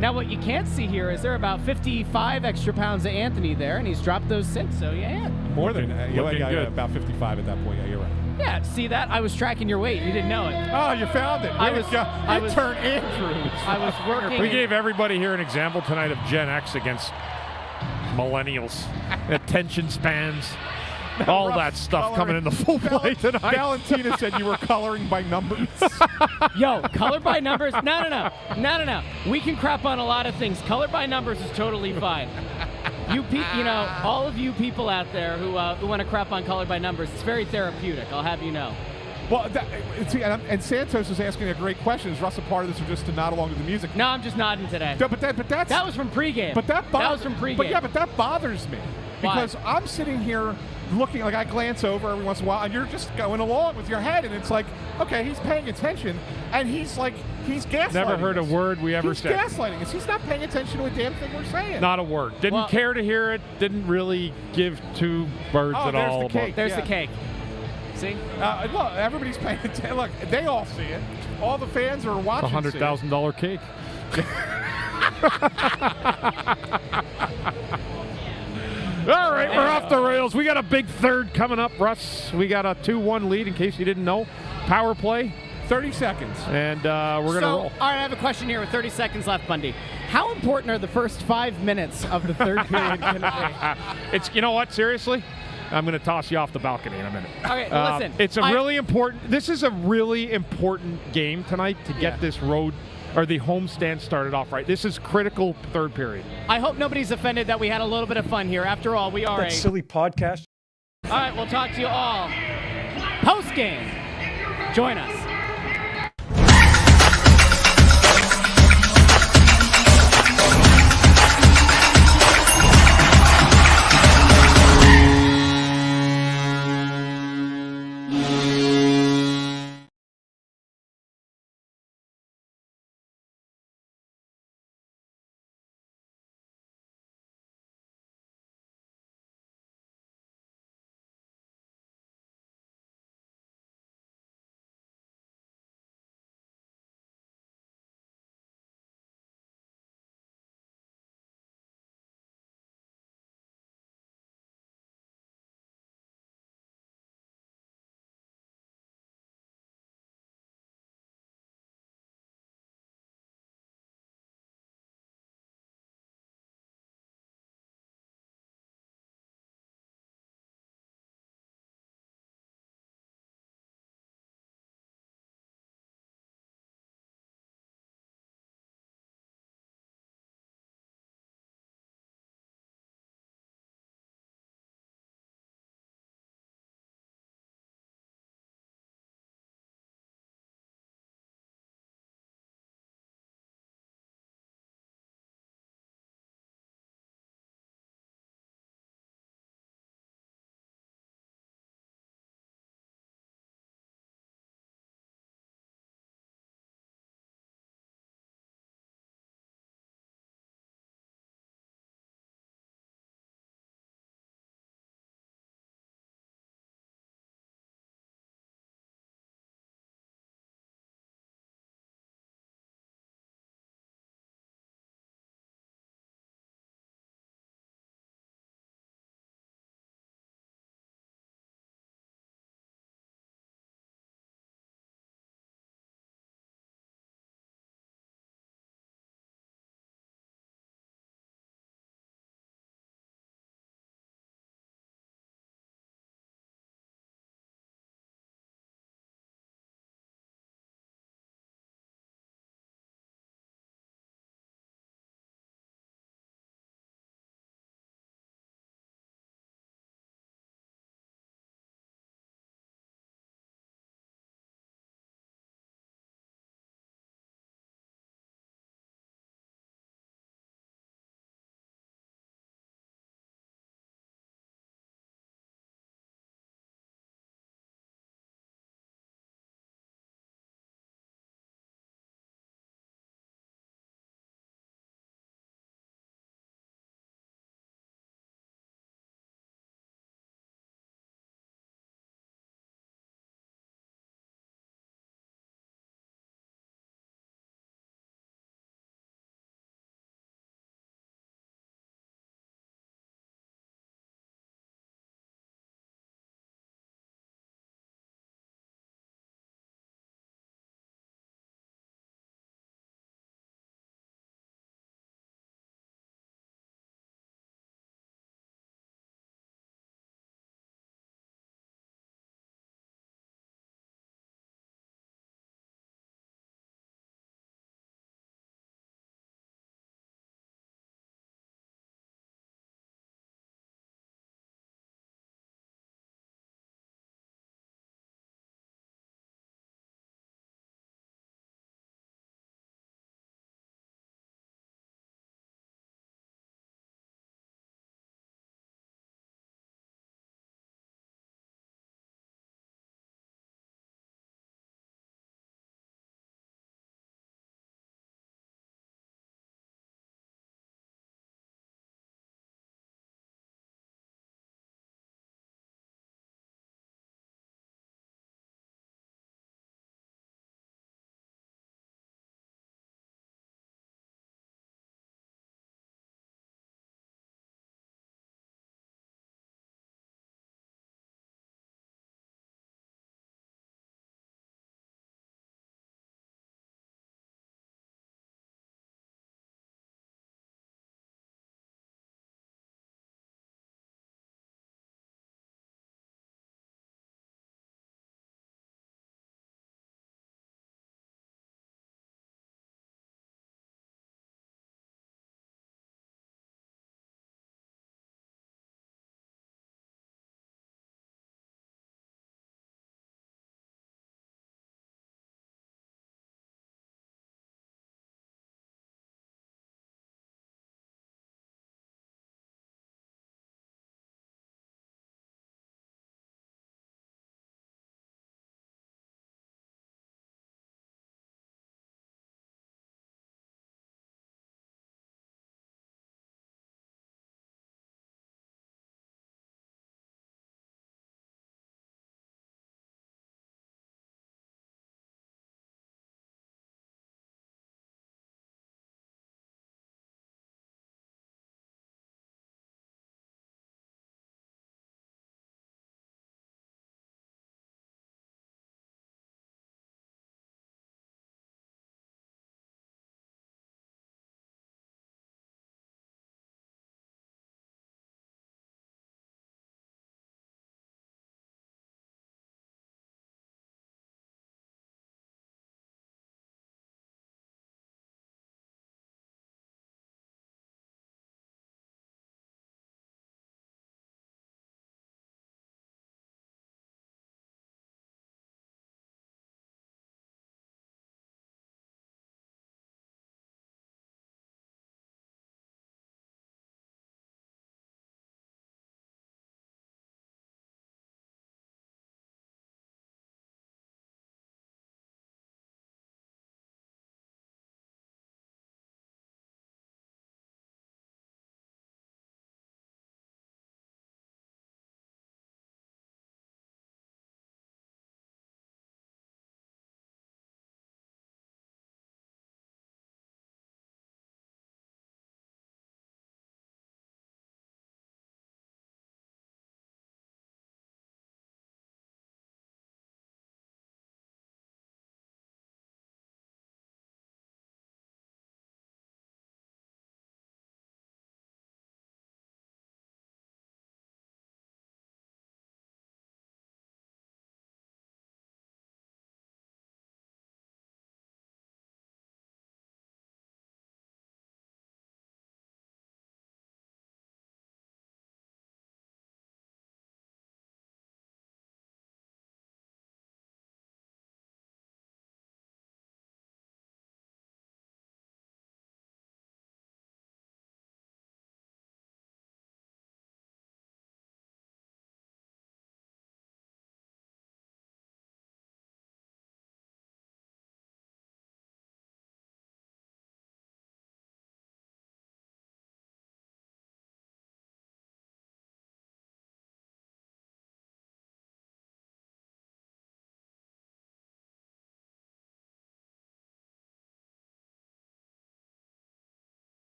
Now what you can't see here is there are about 55 extra pounds of Anthony there, and he's dropped those 6, so yeah. More than looking good. about 55 at that point. Yeah, you're right. Yeah, see that? I was tracking your weight. You didn't know it. Oh, you found it. Intern Andrew. I was working. We gave everybody here an example tonight of Gen X against millennials. Attention spans. All that stuff coming into full play tonight. Valentina said you were coloring by numbers. Yo, color by numbers? No. We can crap on a lot of things. Color by numbers is totally fine. All of you people out there who want to crap on color by numbers, it's very therapeutic, I'll have you know. Well, and Santos is asking a great question. Is Russ a part of this or just to nod along to the music? No, I'm just nodding today. No, but that's... That was from pregame. But that was from pregame. But yeah, but that bothers me. Because Why? I'm sitting here looking, like I glance over every once in a while, and you're just going along with your head, and it's like, okay, he's paying attention, and he's gaslighting Never heard us. a word we ever said. He's gaslighting us. He's not paying attention to a damn thing we're saying. Not a word. Didn't care to hear it. Didn't really give two birds at all. There's the cake. There's the cake. See? Look, everybody's paying attention. Look, they all see it. All the fans are watching. It's a $100,000 cake. All right, we're off the rails. We got a big third coming up, Russ. We got a 2-1 lead, in case you didn't know. Power play. 30 seconds. And we're going to roll. All right, I have a question here with 30 seconds left, Bundy. How important are the first 5 minutes of the third period going to be? It's, you know what, seriously? I'm going to toss you off the balcony in a minute. Okay, listen. It's a really important, this is a really important game tonight to get this road, or the homestand started off right. This is critical third period. I hope nobody's offended that we had a little bit of fun here. After all, we are That silly podcast. All right, we'll talk to you all post-game. Join us.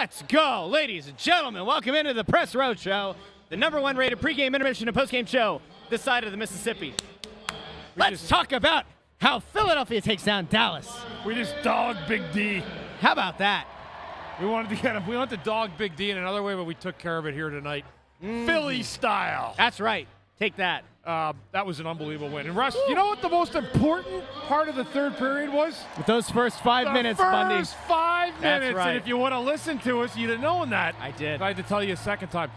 Let's go, ladies and gentlemen. Welcome into the Press Row Show, the #1 rated pregame, intermission, and postgame show this side of the Mississippi. Let's talk about how Philadelphia takes down Dallas. We just dogged Big D. How about that? We wanted to get him. We wanted to dog Big D in another way, but we took care of it here tonight. Philly style. That's right. Take that. That was an unbelievable win. And Russ, you know what the most important part of the third period was? With those first 5 minutes, Bundy. First 5 minutes. That's right. And if you would have listened to us, you'd have known that. I did. I had to tell you a second time.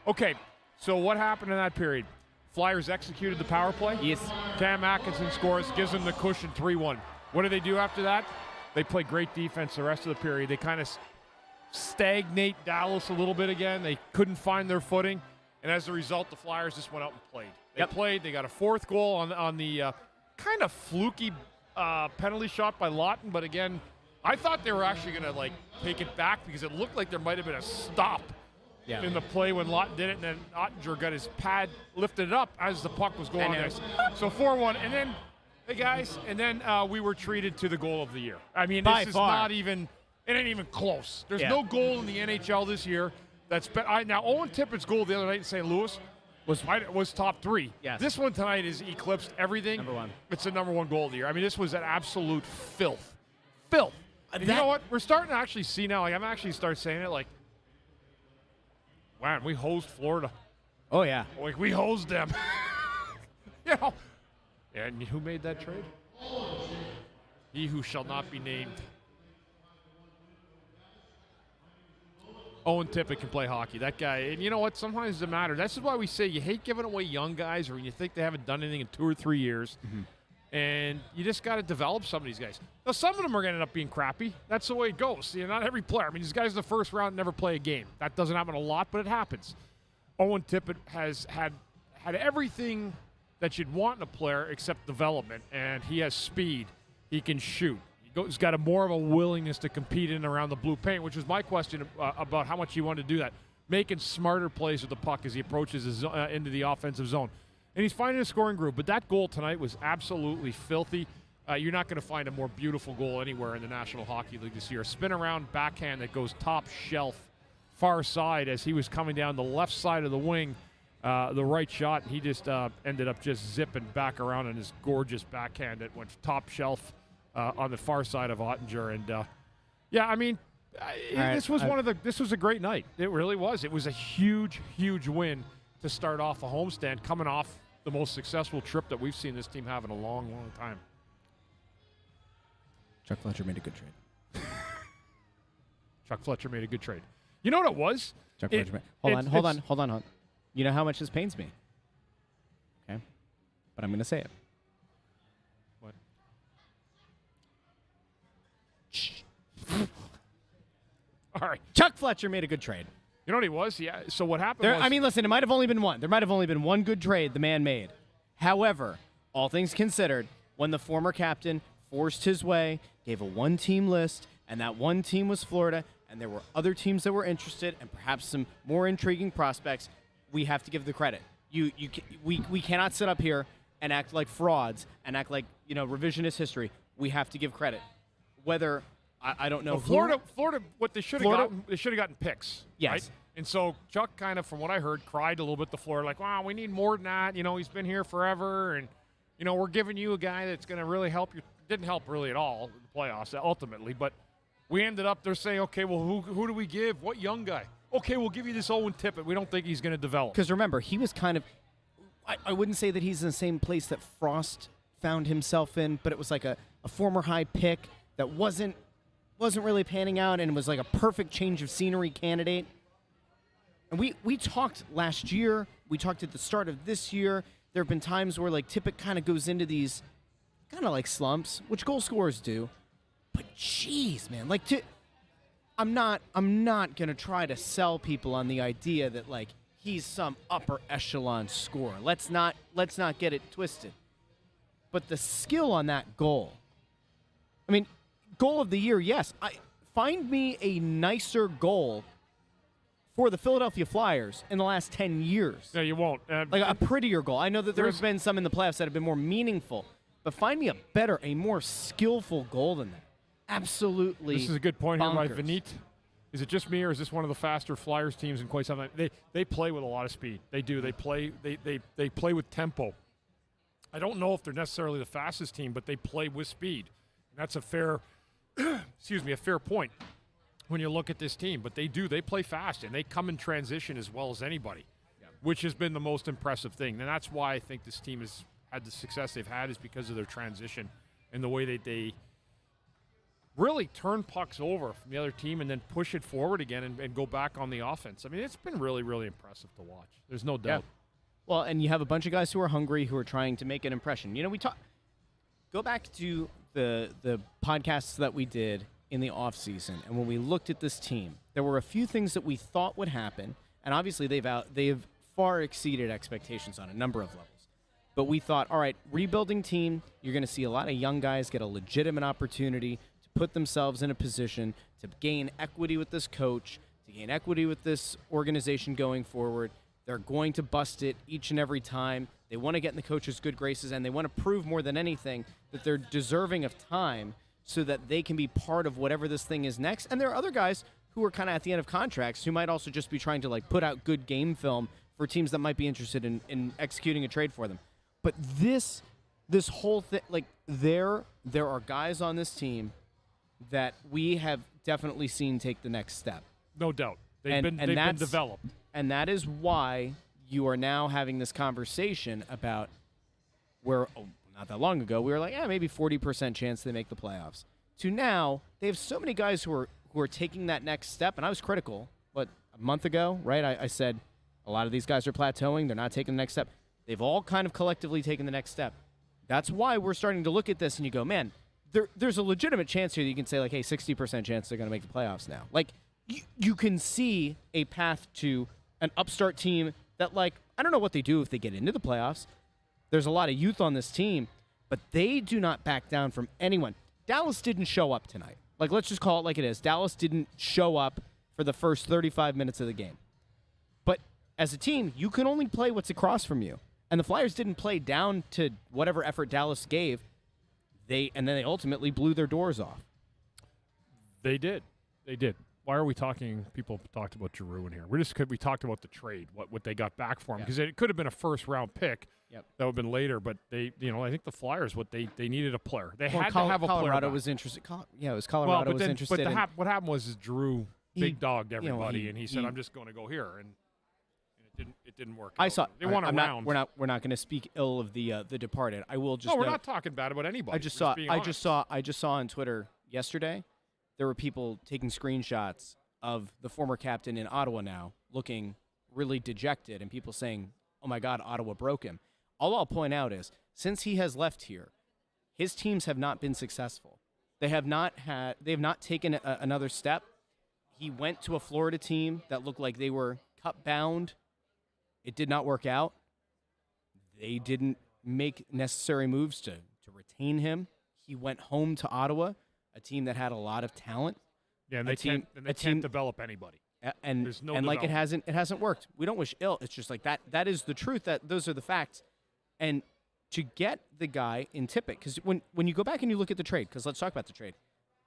Okay, so what happened in that period? Flyers executed the power play. Yes. Cam Atkinson scores, gives them the cushion 3-1. What do they do after that? They play great defense the rest of the period. They kind of stagnate Dallas a little bit again. They couldn't find their footing. And as a result, the Flyers just went out and played. They played. They got a fourth goal on the kind of fluky penalty shot by Lawton. But again, I thought they were actually going to take it back because it looked like there might have been a stop in the play when Lawton did it. And then Ottinger got his pad lifted up as the puck was going on ice. So 4-1. And then, hey guys, we were treated to the goal of the year. I mean, By this is far. not even, it ain't even close. There's no goal in the NHL this year. Now, Owen Tippett's goal the other night in St. Louis was top 3. Yes. This one tonight is eclipsed everything. #1. It's the #1 goal of the year. I mean, this was an absolute filth. And you That- know what? We're starting to actually see now. I'm actually start saying it wow, we hosed Florida. Oh, yeah. We hosed them. You know. And who made that trade? He who shall not be named. Owen Tippett can play hockey. That guy, and you know what? Sometimes it doesn't matter. That's why we say you hate giving away young guys or when you think they haven't done anything in 2 or 3 years. Mm-hmm. And you just got to develop some of these guys. Now, some of them are going to end up being crappy. That's the way it goes. Not every player. I mean, these guys in the first round never play a game. That doesn't happen a lot, but it happens. Owen Tippett has had everything that you'd want in a player except development, and he has speed. He can shoot. He's got more of a willingness to compete in and around the blue paint, which was my question about how much he wanted to do that. Making smarter plays with the puck as he approaches into the offensive zone. And he's finding a scoring groove. But that goal tonight was absolutely filthy. You're not going to find a more beautiful goal anywhere in the National Hockey League this year. A spin-around backhand that goes top shelf, far side as he was coming down the left side of the wing, the right shot. He just ended up just zipping back around on his gorgeous backhand that went top shelf on the far side of Ottinger. And, this was a great night. It really was. It was a huge, huge win to start off a homestand, coming off the most successful trip that we've seen this team have in a long, long time. Chuck Fletcher made a good trade. Chuck Fletcher made a good trade. You know what it was? Chuck Fletcher. Hold on. You know how much this pains me? Okay? But I'm going to say it. What? All right. Chuck Fletcher made a good trade. You know what he was? Yeah. So what happened was... listen, it might have only been one. There might have only been one good trade the man made. However, all things considered, when the former captain forced his way, gave a one-team list, and that one team was Florida, and there were other teams that were interested and perhaps some more intriguing prospects, we have to give the credit. We cannot sit up here and act like frauds and act like, revisionist history. We have to give credit. Whether... I don't know. Well, Florida, what they should have gotten, they should have gotten picks. Yes. Right? And so Chuck kind of, from what I heard, cried a little bit to Florida, like, wow, we need more than that. He's been here forever, and, we're giving you a guy that's going to really help you. Didn't help really at all in the playoffs, ultimately. But we ended up there saying, okay, well, who do we give? What young guy? Okay, we'll give you this Owen Tippett. We don't think he's going to develop. Because remember, he was kind of, I wouldn't say that he's in the same place that Frost found himself in, but it was like a former high pick that wasn't really panning out and was like a perfect change of scenery candidate. And we talked last year. We talked at the start of this year. There have been times where Tippett kind of goes into these kind of slumps, which goal scorers do. But jeez, man, I'm not gonna try to sell people on the idea that he's some upper echelon scorer. Let's not get it twisted. But the skill on that goal. I mean, goal of the year, yes. Find me a nicer goal for the Philadelphia Flyers in the last 10 years. No, you won't. A prettier goal. I know that there's been some in the playoffs that have been more meaningful, but find me a more skillful goal than that. Absolutely. This is a good point bonkers. here by Vinit. Is it just me, or is this one of the faster Flyers teams in quite some time? They play with a lot of speed. They do. They play with tempo. I don't know if they're necessarily the fastest team, but they play with speed. And that's a fair a fair point when you look at this team. But they do. They play fast, and they come in transition as well as anybody, which has been the most impressive thing. And that's why I think this team has had the success they've had, is because of their transition and the way they really turn pucks over from the other team and then push it forward again and go back on the offense. I mean, it's been really, really impressive to watch. There's no doubt. Yeah. Well, and you have a bunch of guys who are hungry, who are trying to make an impression. You know, go back to the podcasts that we did in the offseason, and when we looked at this team, there were a few things that we thought would happen, and obviously they've far exceeded expectations on a number of levels. But we thought, all right, rebuilding team, you're going to see a lot of young guys get a legitimate opportunity to put themselves in a position to gain equity with this coach, to gain equity with this organization going forward. They're going to bust it each and every time. They want to get in the coach's good graces, and they want to prove more than anything that they're deserving of time so that they can be part of whatever this thing is next. And there are other guys who are kind of at the end of contracts who might also just be trying to like put out good game film for teams that might be interested in executing a trade for them. But this whole thing, like there are guys on this team that we have definitely seen take the next step. No doubt. They've been developed. And that is why you are now having this conversation about where, not that long ago, we were like, maybe 40% chance they make the playoffs. To now, they have so many guys who are taking that next step. And I was critical, a month ago, right? I said a lot of these guys are plateauing. They're not taking the next step. They've all kind of collectively taken the next step. That's why we're starting to look at this and you go, man, there's a legitimate chance here that you can say, like, hey, 60% chance they're going to make the playoffs now. Like, you can see a path to an upstart team that, like, I don't know what they do if they get into the playoffs. There's a lot of youth on this team, but they do not back down from anyone. Dallas didn't show up tonight. Like, let's just call it like it is. Dallas didn't show up for the first 35 minutes of the game. But as a team, you can only play what's across from you. And the Flyers didn't play down to whatever effort Dallas gave. And then they ultimately blew their doors off. They did. Why are we talking? People talked about Giroux in here. We talked about the trade, what they got back for him, because it could have been a first-round pick. Yep. That would have been later, but I think the Flyers, they needed a player. They had to have a player. Colorado was interested. It was Colorado was interested. But what happened was Giroux big-dogged everybody, and he said, "I'm just going to go here," and it didn't work. They won a round. We're not going to speak ill of the departed. I will just. No, we're not talking bad about anybody. I just saw on Twitter yesterday, there were people taking screenshots of the former captain in Ottawa now looking really dejected, and people saying, "Oh my God, Ottawa broke him." All I'll point out is, since he has left here, his teams have not been successful. They have not taken another step. He went to a Florida team that looked like they were cup bound. It did not work out. They didn't make necessary moves to retain him. He went home to Ottawa, a team that had a lot of talent. Yeah, and they can't develop anybody. And like it hasn't worked. We don't wish ill. It's just like that is the truth. Those are the facts. And to get the guy in Tippett, because when you go back and you look at the trade, because let's talk about the trade,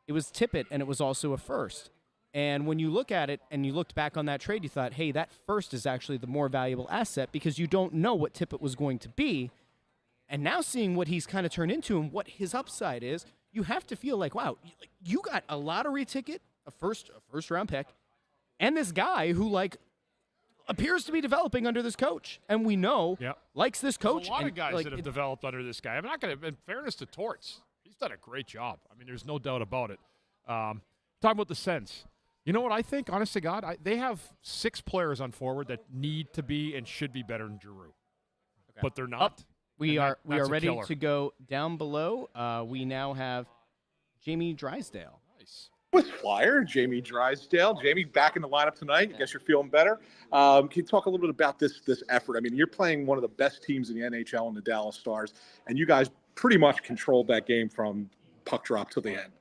it was Tippett and it was also a first. And when you look at it and you looked back on that trade, you thought, hey, that first is actually the more valuable asset because you don't know what Tippett was going to be. And now seeing what he's kind of turned into and what his upside is, you have to feel like, wow, you got a lottery ticket, a first round pick, and this guy who appears to be developing under this coach, and we know likes this coach. There's a lot of guys that have developed under this guy. I'm not going to, in fairness to Torts, he's done a great job. I mean, there's no doubt about it. Talking about the Sens, you know what I think? Honest to God, they have 6 players on forward that need to be and should be better than Giroux, but they're not. We are ready to go down below. We now have Jamie Drysdale. Nice. With Flyer, Jamie Drysdale. Jamie, back in the lineup tonight. I guess you're feeling better. Can you talk a little bit about this effort? I mean, you're playing one of the best teams in the NHL in the Dallas Stars, and you guys pretty much controlled that game from puck drop to the end.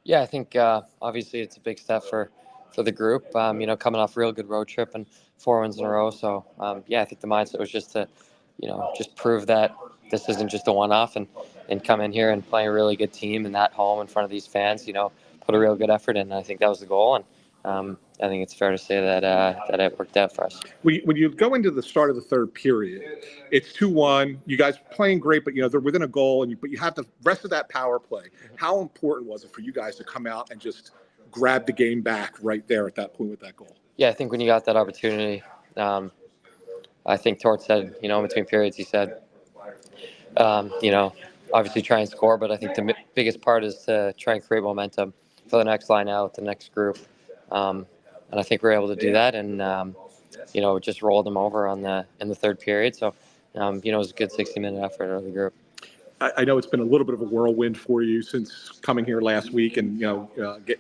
Yeah, I think obviously it's a big step for the group. Coming off a real good road trip and 4 wins in a row. So I think the mindset was just to, just prove that this isn't just a one-off and come in here and play a really good team and at home in front of these fans. Put a real good effort in. I think that was the goal, and I think it's fair to say that that it worked out for us. When you go into the start of the third period, it's 2-1. You guys playing great, but they're within a goal, but you have the rest of that power play. How important was it for you guys to come out and just grab the game back right there at that point with that goal? Yeah, I think when you got that opportunity, I think Tort said, in between periods, he said, obviously try and score, but I think the biggest part is to try and create momentum for the next line out, the next group. And I think we're able to do that, and just rolled them over in the third period. So, it was a good 60-minute effort of the group. I know it's been a little bit of a whirlwind for you since coming here last week and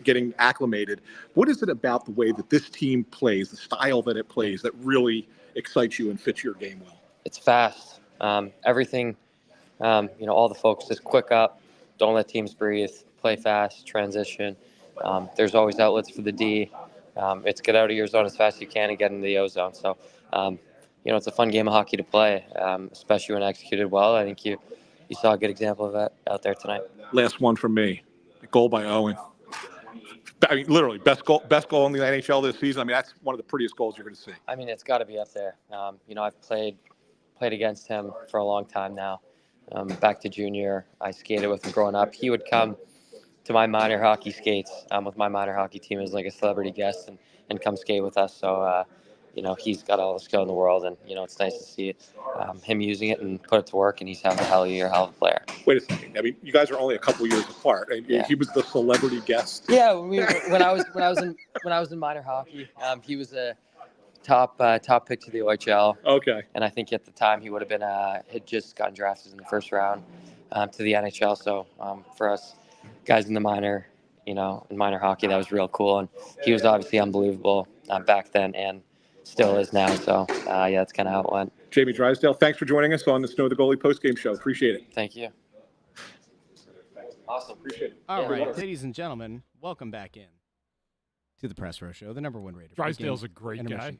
getting acclimated. What is it about the way that this team plays, the style that it plays, that really excites you and fits your game well? It's fast. Everything. All the focus is quick up. Don't let teams breathe. Play fast. Transition. There's always outlets for the D. It's get out of your zone as fast as you can and get into the O zone. So, it's a fun game of hockey to play, especially when executed well. I think you saw a good example of that out there tonight. Last one from me. Goal by Owen. I mean, literally, best goal in the NHL this season. I mean, that's one of the prettiest goals you're going to see. I mean, it's got to be up there. I've played against him for a long time now. Back to junior, I skated with him growing up. He would come to my minor hockey skates with my minor hockey team as like a celebrity guest and come skate with us. So, he's got all the skill in the world, and, it's nice to see him using it and put it to work, and he's having a hell of a player. Wait a second. I mean, you guys are only a couple years apart. Yeah. He was the celebrity guest. Yeah, when I was in minor hockey, he was a top pick to the OHL. Okay. And I think at the time he would have been had just gotten drafted in the first round to the NHL. So for us guys in the minor, in minor hockey, that was real cool, and he was obviously unbelievable back then and still is now. So, that's kind of how it went. Jamie Drysdale, thanks for joining us on the Snow the Goalie postgame show. Appreciate it. Thank you. Awesome. Appreciate it. All right, ladies and gentlemen, welcome back in to the Press Row Show, the #1 rated. Drysdale's a great guy.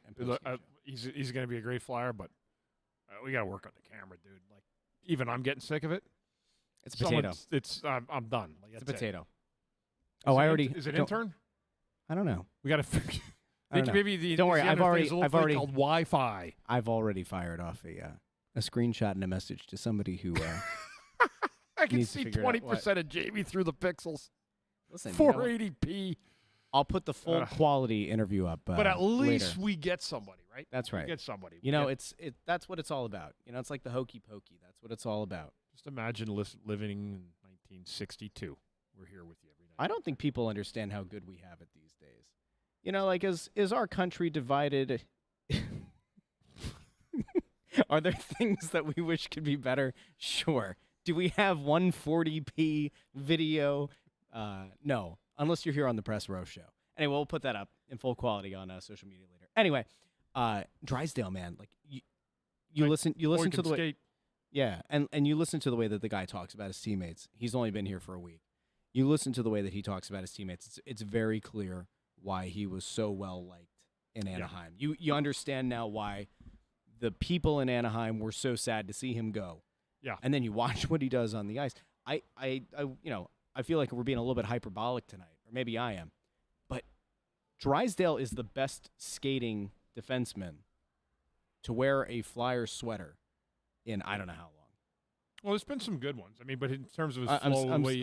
He's going to be a great Flyer, but we got to work on the camera, dude. Like, even I'm getting sick of it. It's a potato. I'm done. Like, it's a potato. Is it intern? I don't know. We got to figure. Maybe don't worry. I've already called Wi-Fi. I've already fired off a screenshot and a message to somebody who. I can see 20% of Jamie through the pixels. Listen, 480p. I'll put the full quality interview up. But at least later. We get somebody, right? That's right. We get somebody. That's what it's all about. It's like the hokey pokey. That's what it's all about. Just imagine living in 1962. We're here with you every night. I don't think people understand how good we have it these days. Is our country divided? Are there things that we wish could be better? Sure. Do we have 140p video? No, unless you're here on the Press Row Show. Anyway, we'll put that up in full quality on social media later. Anyway, Drysdale, man, like you listen to the way, yeah, and you listen to the way that the guy talks about his teammates. He's only been here for a week. You listen to the way that he talks about his teammates. It's very clear why he was so well liked in Anaheim. Yeah. You understand now why the people in Anaheim were so sad to see him go. Yeah. And then you watch what he does on the ice. I feel like we're being a little bit hyperbolic tonight, or maybe I am. But Drysdale is the best skating defenseman to wear a Flyers sweater in I don't know how long. Well, there's been some good ones. I mean, but in terms of his flow, the way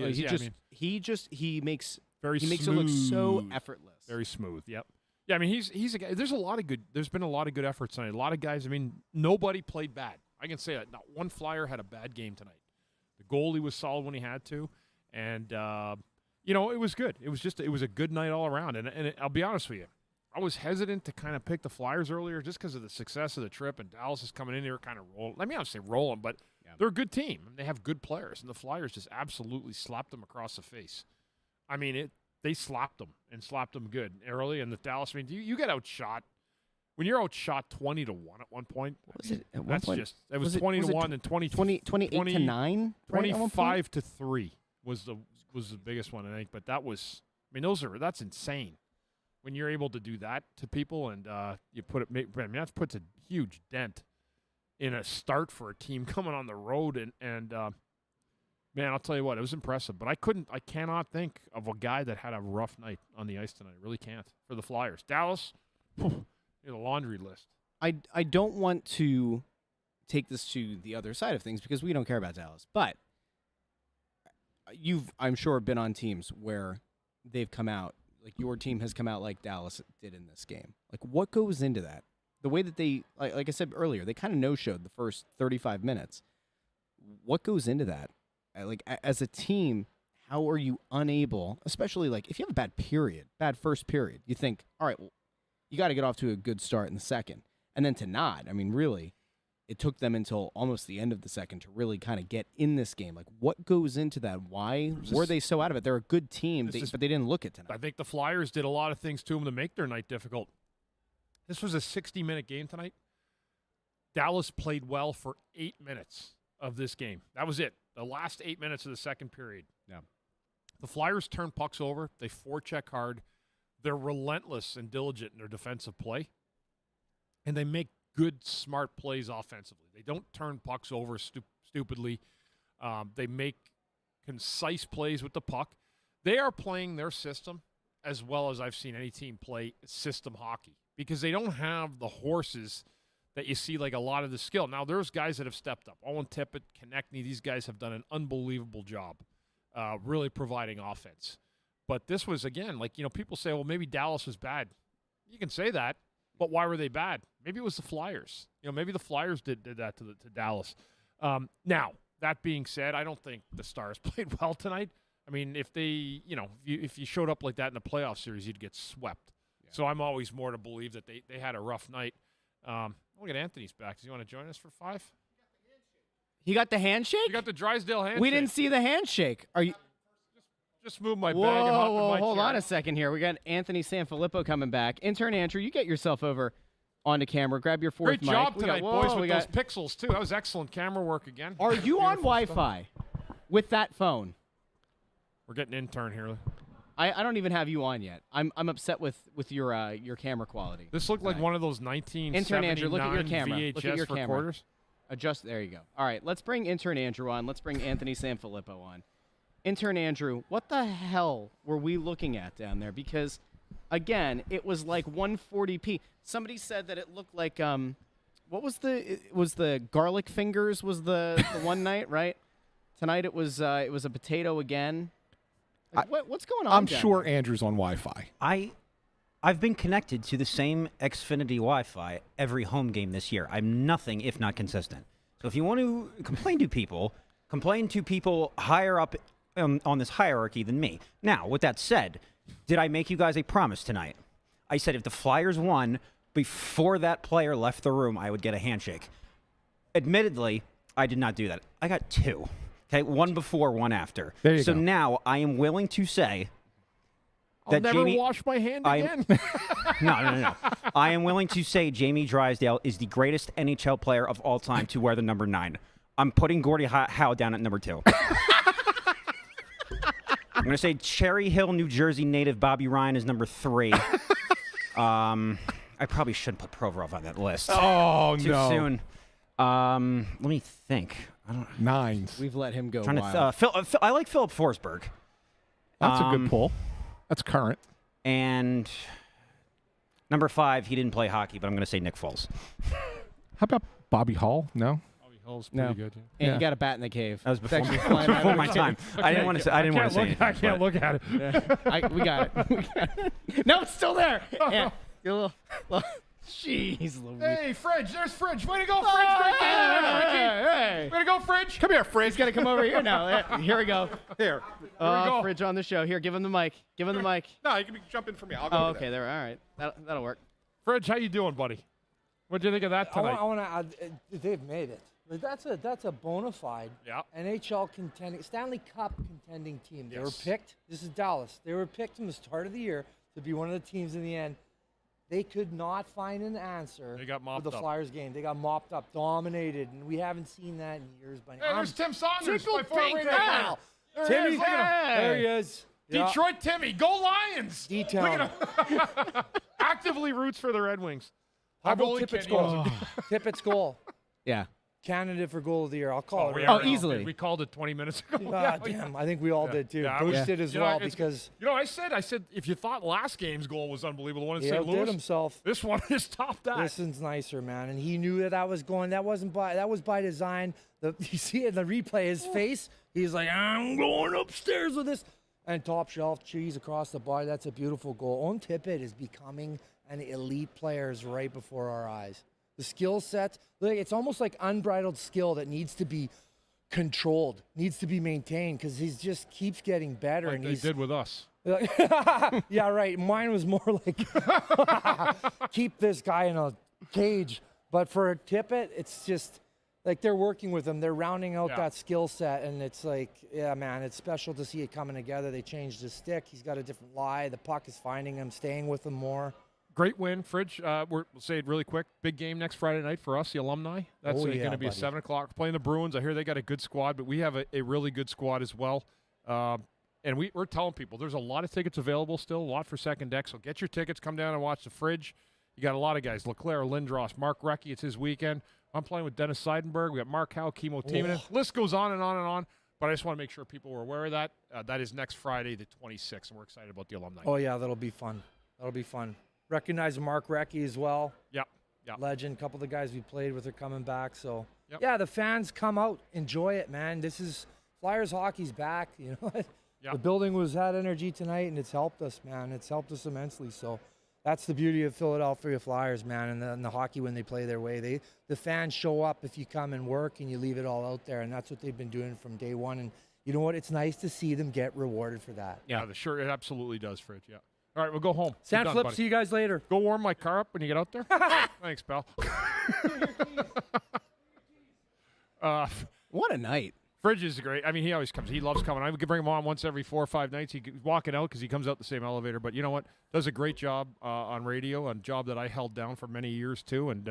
he makes it look so effortless. Very smooth. Yep. Yeah, I mean, he's a guy. There's been a lot of good efforts tonight. A lot of guys. I mean, nobody played bad. I can say that. Not one Flyer had a bad game tonight. The goalie was solid when he had to, and it was good. It was a good night all around. And I'll be honest with you, I was hesitant to kind of pick the Flyers earlier just because of the success of the trip, and Dallas is coming in here kind of rolling. I mean, I don't say rolling, but they're a good team and they have good players, and the Flyers just absolutely slapped them across the face. I mean, they slapped them and slapped them good early. And the Dallas, I mean, you get outshot. When you're outshot 20-1 at one point, was it? At that's one point, just it was 20-1 and 28-9, 25-3 was the biggest one, I think. But that was, I mean, that's insane. When you're able to do that to people and you put it, I mean, that puts a huge dent in a start for a team coming on the road and Man, I'll tell you what, it was impressive. But I cannot think of a guy that had a rough night on the ice tonight. I really can't. For the Flyers. Dallas, a laundry list. I don't want to take this to the other side of things because we don't care about Dallas. But you've, I'm sure, been on teams where they've come out, like your team has come out like Dallas did in this game. Like, what goes into that? The way that they, like I said earlier, they kind of no-showed the first 35 minutes. What goes into that? Like, as a team, how are you unable, especially like if you have a bad first period, you think, all right, well, you got to get off to a good start in the second. And then to not, I mean, really, it took them until almost the end of the second to really kind of get in this game. Like, what goes into that? Why were they so out of it? They're a good team, but they didn't look it tonight. I think the Flyers did a lot of things to them to make their night difficult. This was a 60-minute game tonight. Dallas played well for 8 minutes of this game. That was it. The last 8 minutes of the second period. Yeah. The Flyers turn pucks over. They forecheck hard. They're relentless and diligent in their defensive play. And they make good, smart plays offensively. They don't turn pucks over stupidly. They make concise plays with the puck. They are playing their system as well as I've seen any team play system hockey because they don't have the horses that you see like a lot of the skill. Now, there's guys that have stepped up. Owen Tippett, Konechny, these guys have done an unbelievable job really providing offense. But this was, again, like, people say, well, maybe Dallas was bad. You can say that, but why were they bad? Maybe it was the Flyers. Maybe the Flyers did that to Dallas. Now, that being said, I don't think the Stars played well tonight. I mean, if they, if you showed up like that in a playoff series, you'd get swept. Yeah. So I'm always more to believe that they had a rough night. Look at Anthony's back. Does he want to join us for 5? He got the handshake? You got the Drysdale handshake. We didn't see the handshake. Are you? Just move my bag. Whoa, hold on a second here. We got Anthony SanFilippo coming back. Intern Andrew, you get yourself over onto camera. Grab your fourth mic. Great job tonight, boys, with those pixels, too. That was excellent camera work again. Are you on Wi-Fi with that phone? We're getting intern here. I don't even have you on yet. I'm upset with your camera quality. This looked like one of those 1979 Intern Andrew, look at your camera. VHS look at your recorders. Camera. Adjust. There you go. All right, let's bring Intern Andrew on. Let's bring Anthony SanFilippo on. Intern Andrew, what the hell were we looking at down there? Because, again, it was like 140p. Somebody said that it looked like what was the garlic fingers was the one night, right? Tonight it was a potato again. Like, what's going on? I'm sure there? Andrew's on Wi-Fi. I've been connected to the same Xfinity Wi-Fi every home game this year. I'm nothing if not consistent. So if you want to complain to people higher up on this hierarchy than me. Now, with that said, did I make you guys a promise tonight? I said if the Flyers won before that player left the room, I would get a handshake. Admittedly, I did not do that. I got 2. Okay, 1 before, 1 after. There you go. Now I am willing to say that I'll never wash my hand again. No. I am willing to say Jamie Drysdale is the greatest NHL player of all time to wear the number 9. I'm putting Gordie Howe down at number 2. I'm going to say Cherry Hill, New Jersey native Bobby Ryan is number 3. I probably shouldn't put Provorov on that list. Oh, Too soon. Let me think. I don't. 9s. We've let him go wild. I like Philip Forsberg. That's a good pull. That's current. And number 5, he didn't play hockey, but I'm going to say Nick Foles. How about Bobby Hall? No. Bobby Hall's pretty good. Yeah. And you got a bat in the cave. That was before my time. I didn't want to say. I didn't want to say anything. I can't look at it. Yeah. We got it. No, it's still there. Yeah. You're a little jeez, Louise. Hey, Fridge. There's Fridge. Way to go, Fridge. Hey. Way to go, Fridge. Come here, Fridge. He's got to come over here now. Here we go. Here. Fridge on the show. Here, give him the mic. Give him the mic. No, you can jump in for me. I'll go okay. There. All right. That'll work. Fridge, how you doing, buddy? What'd you think of that tonight? I want to add, they've made it. That's a bona fide NHL contending, Stanley Cup contending team. They were picked. This is Dallas. They were picked from the start of the year to be one of the teams in the end. They could not find an answer for the Flyers game. They got mopped up, dominated, and we haven't seen that in years. But there's Tim Saunders. Timmy, there he is. Detroit Timmy, go Lions! D-Town. Actively roots for the Red Wings. How about Tippett's goal? Tippett's goal. Yeah. candidate for goal of the year. I'll call it. We right already now. easily. did. We called it 20 minutes ago. Damn, I think we all did too. Yeah, Bruce did as well because I said if you thought last game's goal was unbelievable, the one in he St. outdid Louis, himself. this one is top that. This one's nicer, man, and he knew that was going. That was by design. You see it in the replay, his face. He's like, I'm going upstairs with this, and top shelf cheese across the bar. That's a beautiful goal. Owen Tippett is becoming an elite player right before our eyes. The skill set, it's almost like unbridled skill that needs to be controlled, needs to be maintained because he just keeps getting better. Like and they he's did with us. yeah, right. Mine was more like keep this guy in a cage. But for Tippett, it's just like they're working with him. They're rounding out that skill set, and it's like, yeah, man, it's special to see it coming together. They changed his stick. He's got a different lie. The puck is finding him, staying with him more. Great win, Fridge. We'll say it really quick. Big game next Friday night for us, the alumni. That's going to be a 7 o'clock. Playing the Bruins. I hear they got a good squad, but we have a really good squad as well. And we're telling people there's a lot of tickets available still, a lot for second deck. So get your tickets. Come down and watch the Fridge. You got a lot of guys. LeClaire, Lindros, Mark Recchi. It's his weekend. I'm playing with Dennis Seidenberg. We got Mark Howe, Kimo Timonen. List goes on and on and on. But I just want to make sure people are aware of that. That is next Friday, the 26th, and we're excited about the alumni. Oh, yeah, that'll be fun. That'll be fun. Recognize Mark Recchi as well. Yep. Legend. A couple of the guys we played with are coming back. So, Yep. yeah, the fans come out. Enjoy it, man. This is Flyers hockey's back. You know, the building had energy tonight, and it's helped us, man. It's helped us immensely. So that's the beauty of Philadelphia Flyers, man, and the hockey when they play their way. The fans show up if you come and work and you leave it all out there, and that's what they've been doing from day one. And you know what? It's nice to see them get rewarded for that. Yeah, it absolutely does, Fridge. Yeah. All right, we'll go home. SanFilippo, see you guys later. Go warm my car up when you get out there. Thanks, pal. What a night. Fridge is great. I mean, he always comes. He loves coming. I could bring him on once every 4 or 5 nights. He's walking out because he comes out the same elevator. But you know what? Does a great job on radio, a job that I held down for many years too. And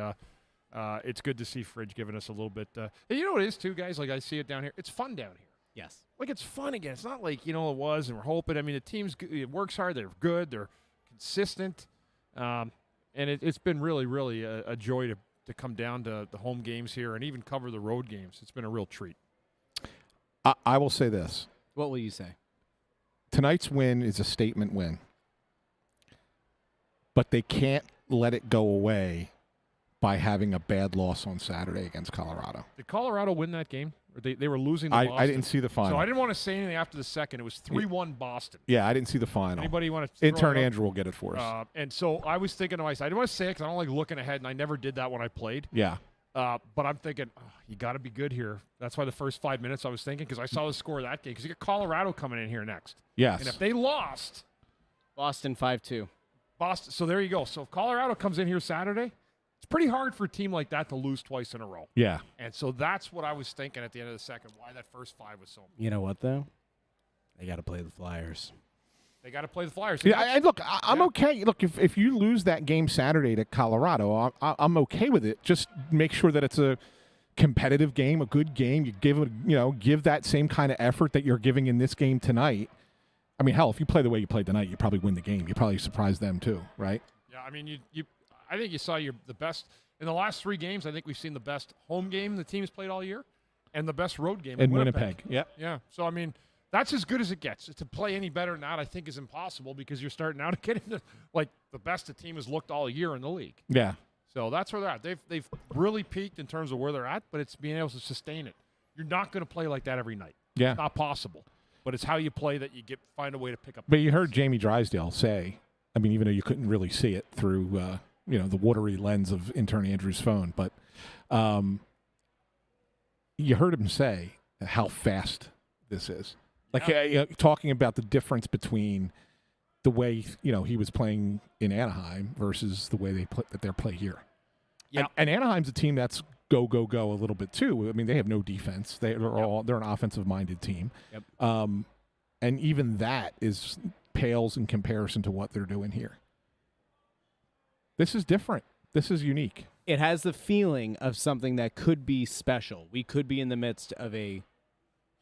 it's good to see Fridge giving us a little bit. And you know what it is too, guys? Like I see it down here. It's fun down here. Yes. Like it's fun again. It's not like, it was and we're hoping. I mean, the team's it works hard. They're good. They're consistent. And it's been really, really a joy to come down to the home games here and even cover the road games. It's been a real treat. I will say this. What will you say? Tonight's win is a statement win. But they can't let it go away by having a bad loss on Saturday against Colorado. Did Colorado win that game? Or they were losing to Boston? I didn't see the final. So I didn't want to say anything after the second. It was 3-1 Boston. Yeah, I didn't see the final. Anybody want to Intern Andrew will get it for us. And so I was thinking to myself, I didn't want to say it because I don't like looking ahead, and I never did that when I played. Yeah. But I'm thinking, you got to be good here. That's why the first 5 minutes I was thinking, because I saw the score of that game. Because you got Colorado coming in here next. Yes. And if they lost. Boston 5-2. Boston. So there you go. So if Colorado comes in here Saturday, it's pretty hard for a team like that to lose twice in a row. Yeah. And so that's what I was thinking at the end of the second, why that first 5 was so important. You know what, though? They got to play the Flyers. They got to play the Flyers. Yeah, look, I'm okay. Look, if you lose that game Saturday to Colorado, I'm okay with it. Just make sure that it's a competitive game, a good game. You give that same kind of effort that you're giving in this game tonight. I mean, hell, if you play the way you played tonight, you probably win the game. You probably surprise them too, right? Yeah, I mean, I think you saw the best in the last 3 games. I think we've seen the best home game the team's played all year, and the best road game in Winnipeg. Yep. Yeah. So I mean, that's as good as it gets. To play any better than that, I think, is impossible because you're starting now to get into like the best the team has looked all year in the league. Yeah. So that's where they're at. They've really peaked in terms of where they're at, but it's being able to sustain it. You're not going to play like that every night. Yeah. It's not possible. But it's how you play that you find a way to pick up. But you heard Jamie Drysdale say, I mean, even though you couldn't really see it through the watery lens of Intern Andrew's phone, but you heard him say how fast this is. Like talking about the difference between the way he was playing in Anaheim versus the way they play here. Yeah, and Anaheim's a team that's go a little bit too. I mean, they have no defense. They're an offensive minded team. Yep. And even that pales in comparison to what they're doing here. This is different. This is unique. It has the feeling of something that could be special. We could be in the midst of a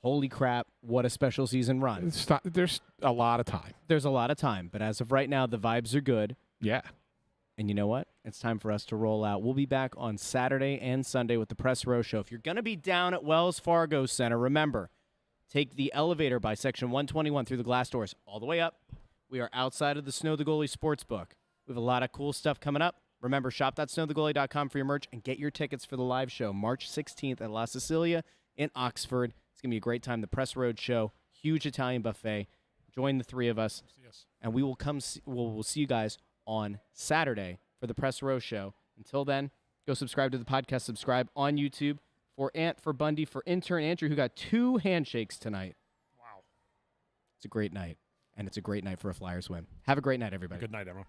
holy crap, what a special season run. There's a lot of time. There's a lot of time, but as of right now, the vibes are good. Yeah. And you know what? it's time for us to roll out. We'll be back on Saturday and Sunday with the Press Row Show. If you're going to be down at Wells Fargo Center, remember, take the elevator by section 121 through the glass doors all the way up. We are outside of the Snow the Goalie Sportsbook. We have a lot of cool stuff coming up. Remember, shop.snowthegoalie.com for your merch and get your tickets for the live show March 16th at La Sicilia in Oxford. It's going to be a great time. The Press Road Show, huge Italian buffet. Join the three of us, and we will we'll see you guys on Saturday for the Press Row Show. Until then, go subscribe to the podcast. Subscribe on YouTube for Bundy, for Intern Andrew, who got 2 handshakes tonight. Wow. It's a great night, and it's a great night for a Flyers win. Have a great night, everybody. Good night, everyone.